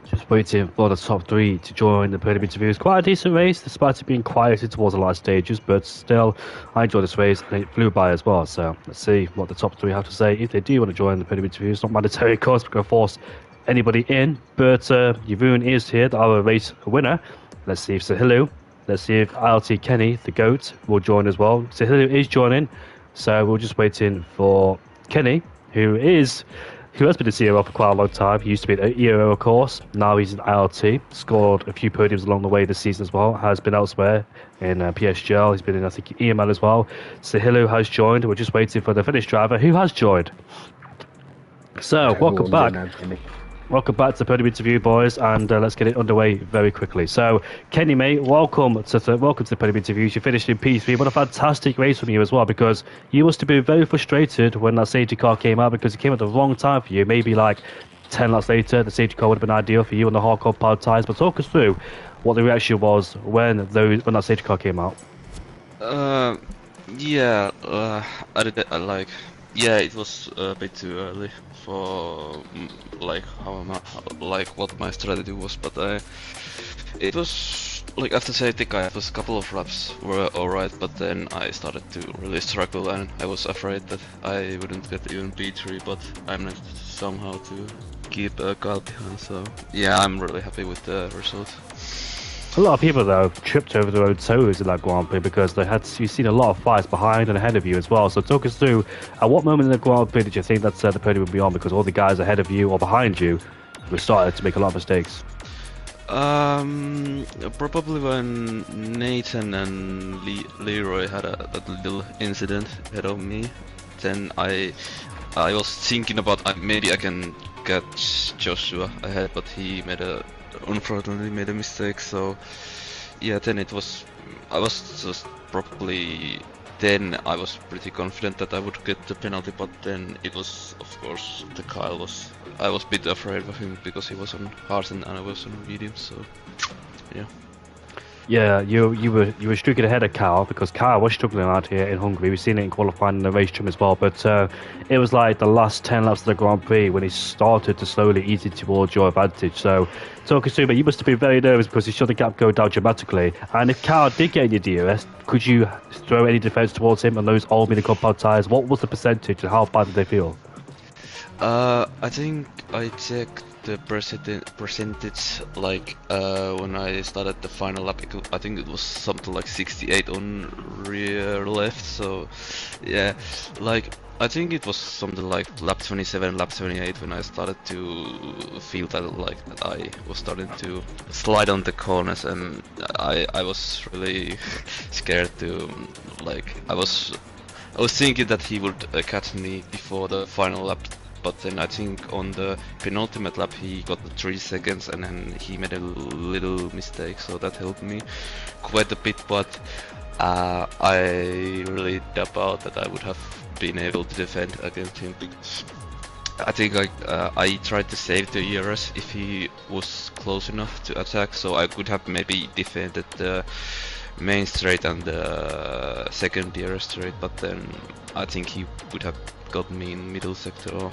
Just waiting for the top three to join the podium interviews. Quite a decent race, despite it being quieter towards the last stages, but still, I enjoyed this race and it flew by as well. So let's see what the top three have to say if they do want to join the podium interviews. Not mandatory, of course, we're going to force anybody in, but Yavoon is here, our race winner. Let's see if Sahilu, let's see if ILT Kenny, the GOAT, will join as well. Sahilu is joining, so we're just waiting for Kenny, who has been a CRL for quite a long time. He used to be at ERO, of course. Now he's in ILT. Scored a few podiums along the way this season as well. Has been elsewhere in PSGL. He's been in, I think, EML as well. Sahilu has joined. We're just waiting for the Finnish driver who has joined. So, welcome back. Welcome back to the podium interview, boys, and let's get it underway very quickly. So, Kenny, mate, welcome to the podium interviews. You finished in P3. What a fantastic race from you as well, because you must have been very frustrated when that safety car came out, because it came at the wrong time for you. Maybe like 10 laps later, the safety car would have been ideal for you on the hardcore powered tyres. But talk us through what the reaction was when that safety car came out. Yeah, I did like. Yeah, it was a bit too early for like what my strategy was, but it was like after safety car, it was a couple of laps were alright, but then I started to really struggle and I was afraid that I wouldn't get even P3, but I managed somehow to keep a car behind. So yeah, I'm really happy with the result. A lot of people, though, tripped over their own toes in that Grand Prix because you've seen a lot of fights behind and ahead of you as well. So talk us through, at what moment in the Grand Prix did you think that the podium would be on, because all the guys ahead of you or behind you were started to make a lot of mistakes? Probably when Nathan and Leroy had that little incident ahead of me, then I was thinking about maybe I can catch Joshua ahead, but he unfortunately made a mistake. So yeah, then I was just probably then I was pretty confident that I would get the penalty, but then it was, of course, I was a bit afraid of him because he was on hard and I was on medium, so yeah. Yeah, you were streaking ahead of Kyle, because Kyle was struggling out here in Hungary. We've seen it in qualifying in the race trim as well, but it was like the last 10 laps of the Grand Prix when he started to slowly ease it towards your advantage. So, talk us through, but you must have been very nervous because you saw the gap go down dramatically. And if Kyle did get in your DRS, could you throw any defence towards him on those old mini compound tyres? What was the percentage and how bad did they feel? I think I checked the percentage like when I started the final lap. I think it was something like 68 on rear left. So yeah, like I think it was something like lap 27, lap 28 when I started to feel that I was starting to slide on the corners, and I was really scared to I was thinking that he would catch me before the final lap. But then I think on the penultimate lap he got the 3 seconds and then he made a little mistake, so that helped me quite a bit. But I really doubt that I would have been able to defend against him, because I think I tried to save the ERS if he was close enough to attack, so I could have maybe defended the main straight and the second DRS straight, but then I think he would have got me in middle sector or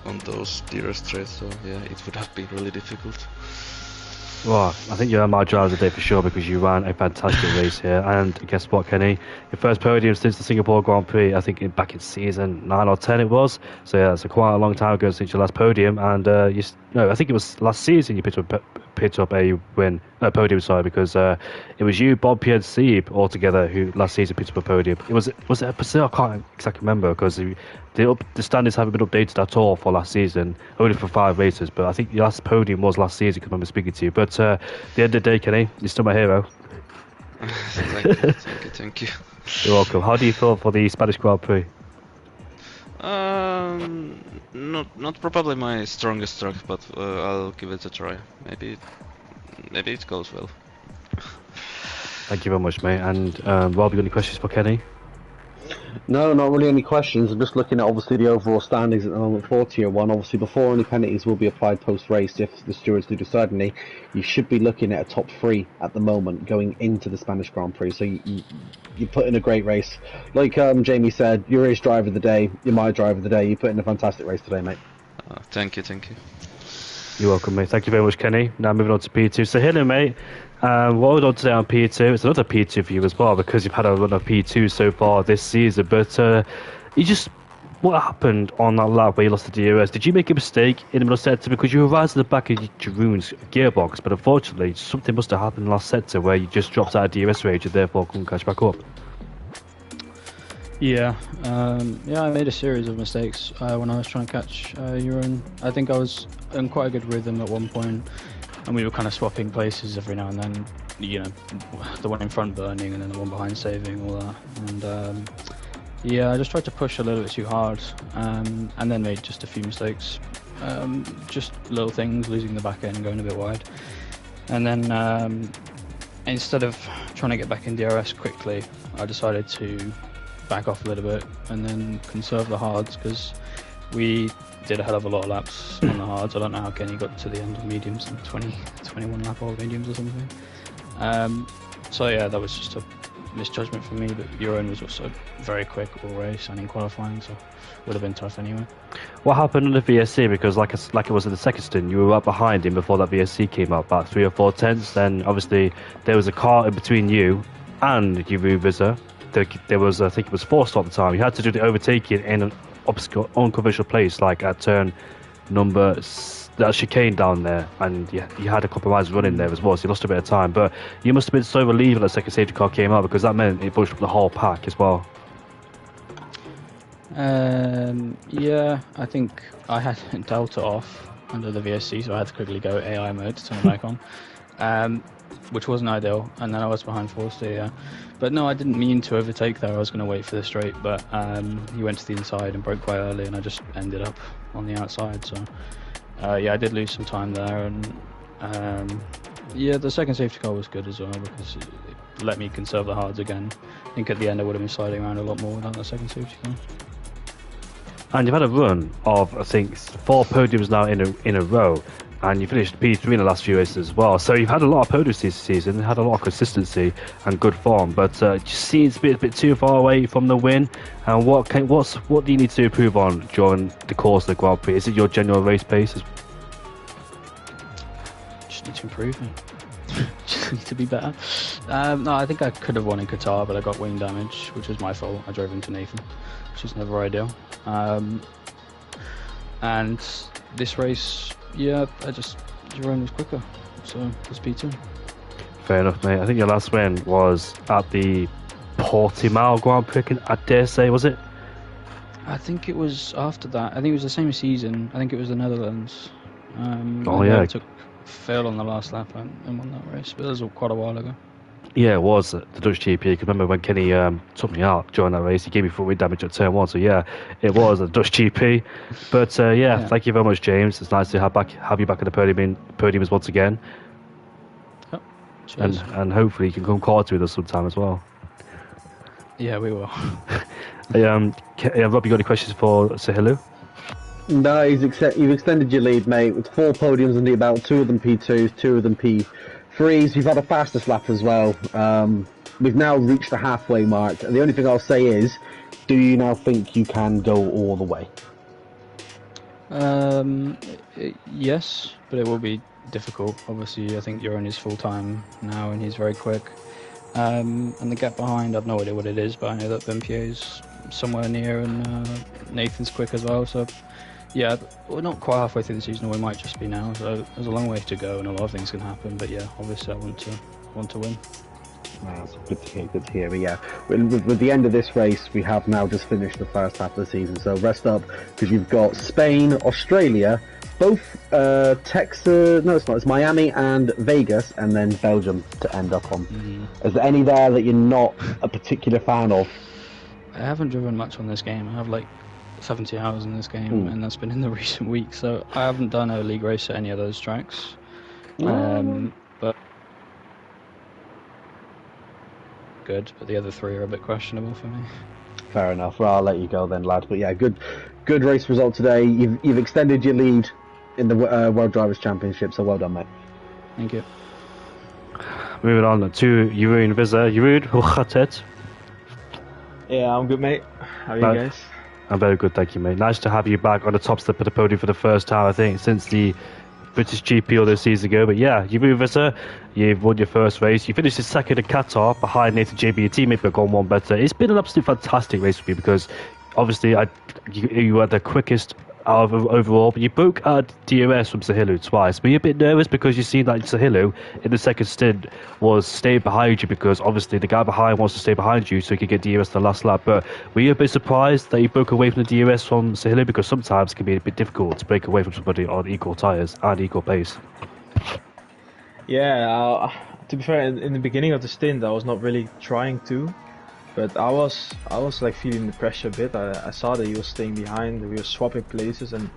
on those DRS straights, so yeah, it would have been really difficult. Well, I think you earned my driver today for sure, because you ran a fantastic race here. And guess what, Kenny? Your first podium since the Singapore Grand Prix, I think back in season 9 or 10 it was. So yeah, it's quite a long time ago since your last podium. And I think it was last season you picked up a podium, sorry, because it was you, Bob, Pierre, and Sieb all together who last season picked up a podium. Was it a Brazil? I can't exactly remember, because the standards haven't been updated at all for last season, only for 5 races. But I think your last podium was last season, because I remember speaking to you. But at the end of the day, Kenny, you're still my hero. Thank you. You're welcome. How do you feel for the Spanish Grand Prix? Not probably my strongest track, but I'll give it a try. Maybe it goes well. Thank you very much, mate. And Rob, you got any questions for Kenny? No, not really any questions. I'm just looking at obviously the overall standings at the moment for Tier 1. Obviously, before any penalties will be applied post-race, if the stewards do decide any, you should be looking at a top three at the moment going into the Spanish Grand Prix. So you put in a great race. Like Jamie said, you're his driver of the day, you're my driver of the day. You put in a fantastic race today, mate. Thank you, thank you. You're welcome, mate. Thank you very much, Kenny. Now moving on to P2. So, hello, mate. What we're on today on P2, it's another P2 for you as well because you've had a run of P2 so far this season. But you just, what happened on that lap where you lost the DRS? Did you make a mistake in the middle sector because you were right at the back of Jeroen's gearbox? But unfortunately, something must have happened in the last sector where you just dropped out of DRS range and therefore couldn't catch back up. Yeah, I made a series of mistakes when I was trying to catch Euron. I think I was in quite a good rhythm at one point, and we were kind of swapping places every now and then. You know, the one in front burning and then the one behind saving, all that. And yeah, I just tried to push a little bit too hard, and then made just a few mistakes. Just little things, losing the back end and going a bit wide. And then instead of trying to get back in DRS quickly, I decided to back off a little bit and then conserve the hards because we did a hell of a lot of laps on the hards. I don't know how Kenny got to the end of mediums and 21 lap all mediums or something. So yeah, that was just a misjudgment for me, but Euron was also very quick all race and in qualifying, so would have been tough anyway. What happened on the VSC? Because like it was in the second stint, you were right behind him before that VSC came up, about 3 or 4 tenths. Then obviously there was a car in between you and Jeroen Visser. There was, I think it was forced at the time. You had to do the overtaking in an obscure, unconventional place, like at turn number that chicane down there, and yeah, you had a couple of rides running there as well, so you lost a bit of time. But you must have been so relieved when the second safety car came out because that meant it pushed up the whole pack as well. Yeah, I think I had Delta off under the VSC, so I had to quickly go AI mode to turn it back on. Which wasn't ideal, and then I was behind Forster, yeah. But no, I didn't mean to overtake there. I was going to wait for the straight, but he went to the inside and broke quite early, and I just ended up on the outside. So yeah, I did lose some time there, and yeah, the second safety car was good as well because it let me conserve the hards again. I think at the end I would have been sliding around a lot more without the second safety car. And you've had a run of, I think, 4 podiums now in a row. And you finished P3 in the last few races as well. So you've had a lot of podiums this season, had a lot of consistency and good form, but it just seems a bit too far away from the win. And what do you need to improve on during the course of the Grand Prix? Is it your general race pace? Just need to improve me. Just need to be better. No, I think I could have won in Qatar, but I got wing damage, which was my fault. I drove into Nathan, which is never ideal. And this race, yeah, Jeroen was quicker, so it's P2. Fair enough, mate. I think your last win was at the Portimao Grand Prix, I dare say, was it? I think it was after that. I think it was the same season. I think it was the Netherlands. Oh yeah. I took Phil on the last lap and won that race, but that was quite a while ago. Yeah, it was the Dutch GP. Because remember when Kenny took me out during that race, he gave me full wind damage at turn 1. So yeah, it was a Dutch GP. But yeah, thank you very much, James. It's nice to have you back at the podiums once again. Oh, cheers. And hopefully you can come quarter with us sometime as well. Yeah, we will. Rob, you got any questions for Sahilu? No, you've extended your lead, mate, with 4 podiums under your belt, 2 of them P2s, 2 of them P3s. You've had a fastest lap as well. We've now reached the halfway mark, and the only thing I'll say is, do you now think you can go all the way? Yes, but it will be difficult. Obviously, I think you're on his full time now, and he's very quick. And the gap behind, I've no idea what it is, but I know that Bempier is somewhere near, and Nathan's quick as well. So, yeah, we're not quite halfway through the season, or we might just be now. So there's a long way to go, and a lot of things can happen. But yeah, obviously, I want to win. Wow, good to hear. Good to hear. But yeah, with the end of this race, we have now just finished the first half of the season. So rest up, because you've got Spain, Australia, both Texas. No, it's not. It's Miami and Vegas, and then Belgium to end up on. Is there any there that you're not a particular fan of? I haven't driven much on this game. I have like 70 hours in this game, and that's been in the recent weeks. So I haven't done a league race at any of those tracks. But good. But the other 3 are a bit questionable for me. Fair enough. Well, I'll let you go then, lad. But yeah, good race result today. You've extended your lead in the World Drivers' Championship, so well done, mate. Thank you. Moving on to Jeroen Visser. Jeroen, hoe gaat het? Yeah, I'm good, mate. How are you guys? I'm very good, thank you, mate. Nice to have you back on the top step of the podium for the first time, I think, since the British GP all those seasons ago. But yeah, Jeroen Visser, you've won your first race. You finished second in Qatar behind Nathan JB, your teammate, but gone one better. It's been an absolute fantastic race for you because obviously you were the quickest out of overall, but you broke DRS from Sahilu twice. Were you a bit nervous because you seen that Sahilu in the second stint was staying behind you because obviously the guy behind wants to stay behind you so he could get DRS the last lap? But were you a bit surprised that you broke away from the DRS from Sahilu, because sometimes it can be a bit difficult to break away from somebody on equal tyres and equal pace? Yeah, to be fair, in the beginning of the stint, I was not really trying to, but I was like feeling the pressure a bit. I saw that he was staying behind. We were swapping places, and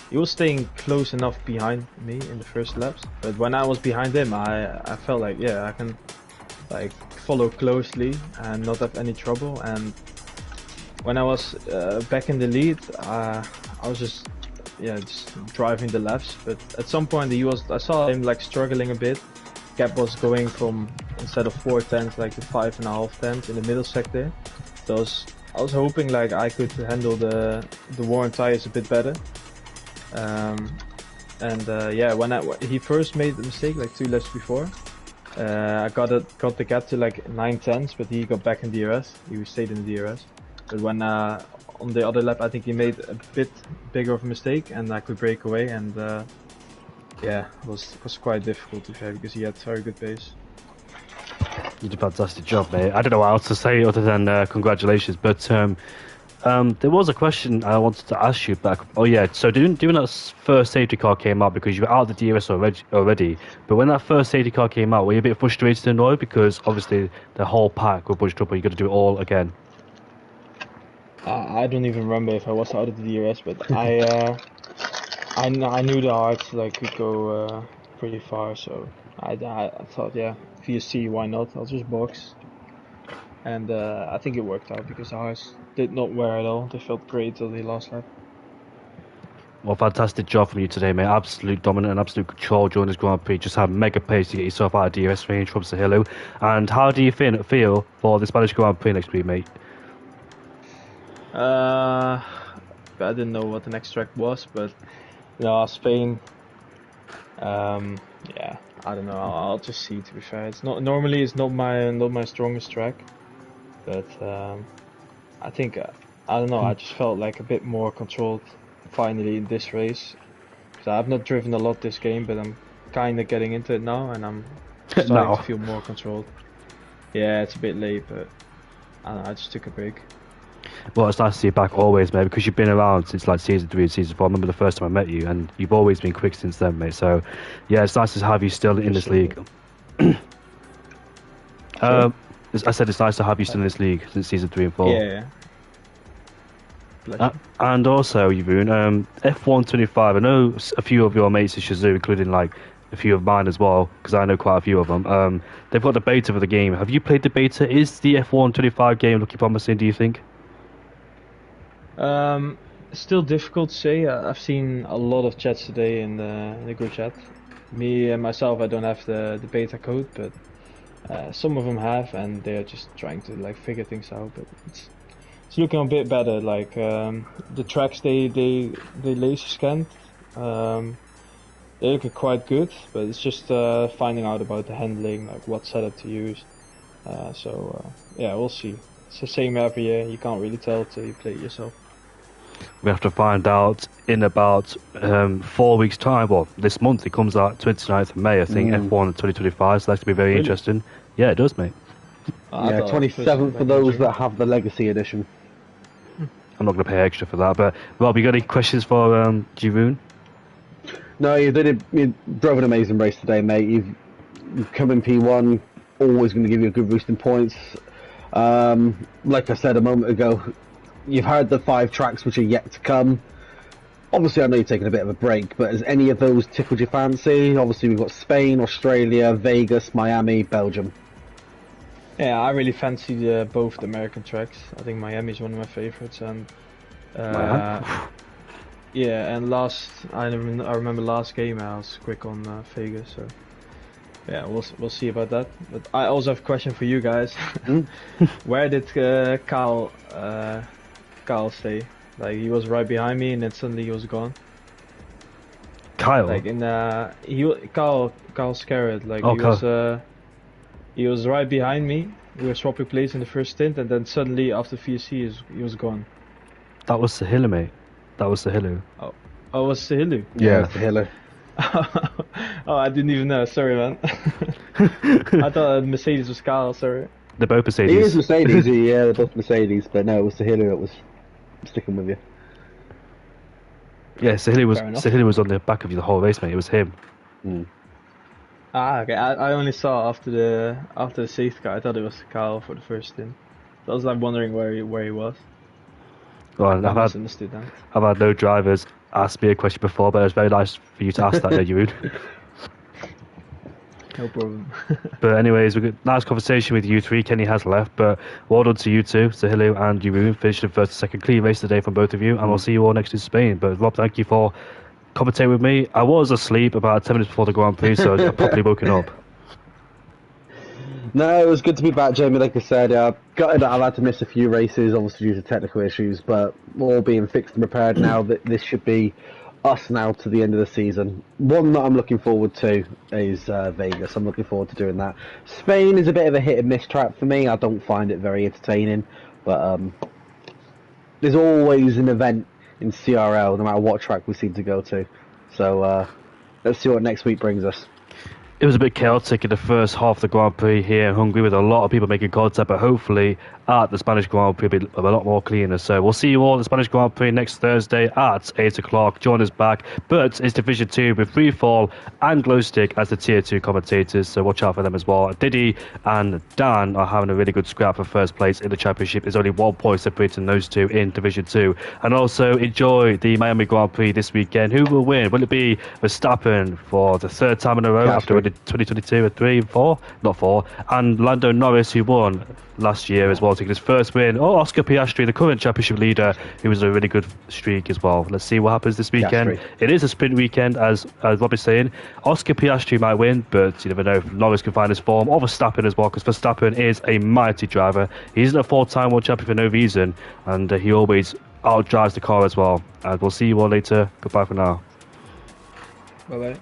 he was staying close enough behind me in the first laps. But when I was behind him, I felt like, yeah, I can like follow closely and not have any trouble. And when I was back in the lead, I was just driving the laps. But at some point, I saw him like struggling a bit. Gap was going from, instead of 4 tenths, like to 5.5 tenths in the middle sector. So I was hoping like I could handle the worn tires a bit better. Yeah, when he first made the mistake like 2 laps before, I got the gap to like 9 tenths, but he got back in DRS. He stayed in the DRS. But when on the other lap, I think he made a bit bigger of a mistake, and I could break away. And yeah, it was quite difficult to be fair, because he had very good pace. You did a fantastic job, mate. I don't know what else to say other than congratulations. But there was a question I wanted to ask you back. Oh yeah, so doing that first safety car came out because you were out of the DRS already. But when that first safety car came out, were you a bit frustrated and annoyed because obviously the whole pack were bunched up and you got to do it all again? I don't even remember if I was out of the DRS, but I knew the heart like could go pretty far, so I thought, yeah, VSC, why not? I'll just box, and I think it worked out because the hearts did not wear at all. They felt great till the last lap. Well, fantastic job from you today, mate. Absolute dominant and absolute control during this Grand Prix. Just had mega pace to get yourself out of DRS range from Sahilu. And how do you feel for the Spanish Grand Prix next week, mate? I didn't know what the next track was, but Spain. Yeah, I don't know. I'll just see. To be fair, it's not my strongest track, but I think I don't know. I just felt like a bit more controlled finally in this race. So I've not driven a lot this game, but I'm kind of getting into it now, and I'm starting to feel more controlled. Yeah, it's a bit late, but I don't know, I just took a break. Well, it's nice to see you back always, mate, because you've been around since like season 3 and season 4. I remember the first time I met you, and you've always been quick since then, mate. So, yeah, it's nice to have you still in this league. I said it's nice to have you still in this league since season 3 and 4. Yeah. And also, Jeroen, F125. I know a few of your mates in Shazoo, including like a few of mine as well, because I know quite a few of them. They've got the beta for the game. Have you played the beta? Is the F125 game looking promising, do you think? Still difficult to say. I've seen a lot of chats today in the group chat. Me and myself, I don't have the beta code, but some of them have, and they're just trying to like figure things out. But it's looking a bit better. Like the tracks they laser scanned, they're looking quite good. But it's just finding out about the handling, like what setup to use. Yeah, we'll see. It's the same every year. You can't really tell till you play it yourself. We have to find out in about 4 weeks' time. Well, this month it comes out 29th of May, I think, F1 2025. So that's going to be very interesting. Yeah, it does, mate. Yeah, 27th for those that have the Legacy Edition. I'm not going to pay extra for that. But Rob, you got any questions for Jeroen? No, you drove an amazing race today, mate. You've come in P1, always going to give you a good boost in points. Like I said a moment ago, you've heard the 5 tracks which are yet to come. Obviously, I know you're taking a bit of a break, but has any of those tickled your fancy? Obviously, we've got Spain, Australia, Vegas, Miami, Belgium. Yeah, I really fancy both the American tracks. I think Miami is one of my favorites, and Miami? yeah, and I remember last game I was quick on Vegas, so yeah, we'll see about that. But I also have a question for you guys. Mm. Where did Kyle stay? Like he was right behind me, and then suddenly he was gone. Kyle. Like in Kyle Scarrett, like Oh, Kyle. he was right behind me. We were swapping places in the first stint, and then suddenly after VSC, he was gone. That was Sahilu, mate. That was Sahilu. Oh, it was Sahilu. Yeah, it's the Hiller. Oh, I didn't even know. Sorry, man. I thought Mercedes was Kyle. Sorry. They're both He Mercedes. is Mercedes, yeah, they're both Mercedes, but no, it was the Hiller that was sticking with you. Yeah, Fair enough. Sahilu was on the back of you the whole race, mate. It was him. Mm. Ah, okay. I only saw after the safety car. I thought it was Kyle for the first stint. So I was like wondering where he was. Well, I I've had misunderstood that. I've had no drivers ask me a question before, but it was very nice for you to ask that, Jeroen. No problem. But anyways, we got nice conversation with you three. Kenny has left, but well done to you two, Sahilu and Jeroen. Finishing first and second, clean race today from both of you, and we'll see you all next in Spain. But Rob, thank you for commentating with me. I was asleep about 10 minutes before the Grand Prix, so I properly woken up. No, it was good to be back, Jamie. Like I said, gutted that I've had to miss a few races, obviously due to technical issues, but all being fixed and prepared now. That this should be us now to the end of the season. One that I'm looking forward to is Vegas. I'm looking forward to doing that. Spain is a bit of a hit and miss track for me. I don't find it very entertaining, but there's always an event in CRL, no matter what track we seem to go to. So let's see what next week brings us. It was a bit chaotic in the first half of the Grand Prix here in Hungary with a lot of people making contact, but hopefully at the Spanish Grand Prix it'll be a lot more cleaner. So we'll see you all at the Spanish Grand Prix next Thursday at 8 o'clock. Join us back. But it's Division 2 with Freefall and Glowstick as the Tier 2 commentators, so watch out for them as well. Diddy and Dan are having a really good scrap for first place in the championship. There's only 1 point separating those two in Division 2. And also enjoy the Miami Grand Prix this weekend. Who will win? Will it be Verstappen for the third time in a row after winning 2022 and 3 and 4? Not 4. And Lando Norris, who won last year as well, taking his first win. Oh, Oscar Piastri, the current championship leader, who was a really good streak as well. Let's see what happens this weekend. Piastri. It is a sprint weekend, as Rob is saying. Oscar Piastri might win, but you never know if Norris can find his form, or Verstappen as well, because Verstappen is a mighty driver. He isn't a 4-time world champion for no reason, and he always outdrives the car as well. And we'll see you all later. Goodbye for now. Bye bye.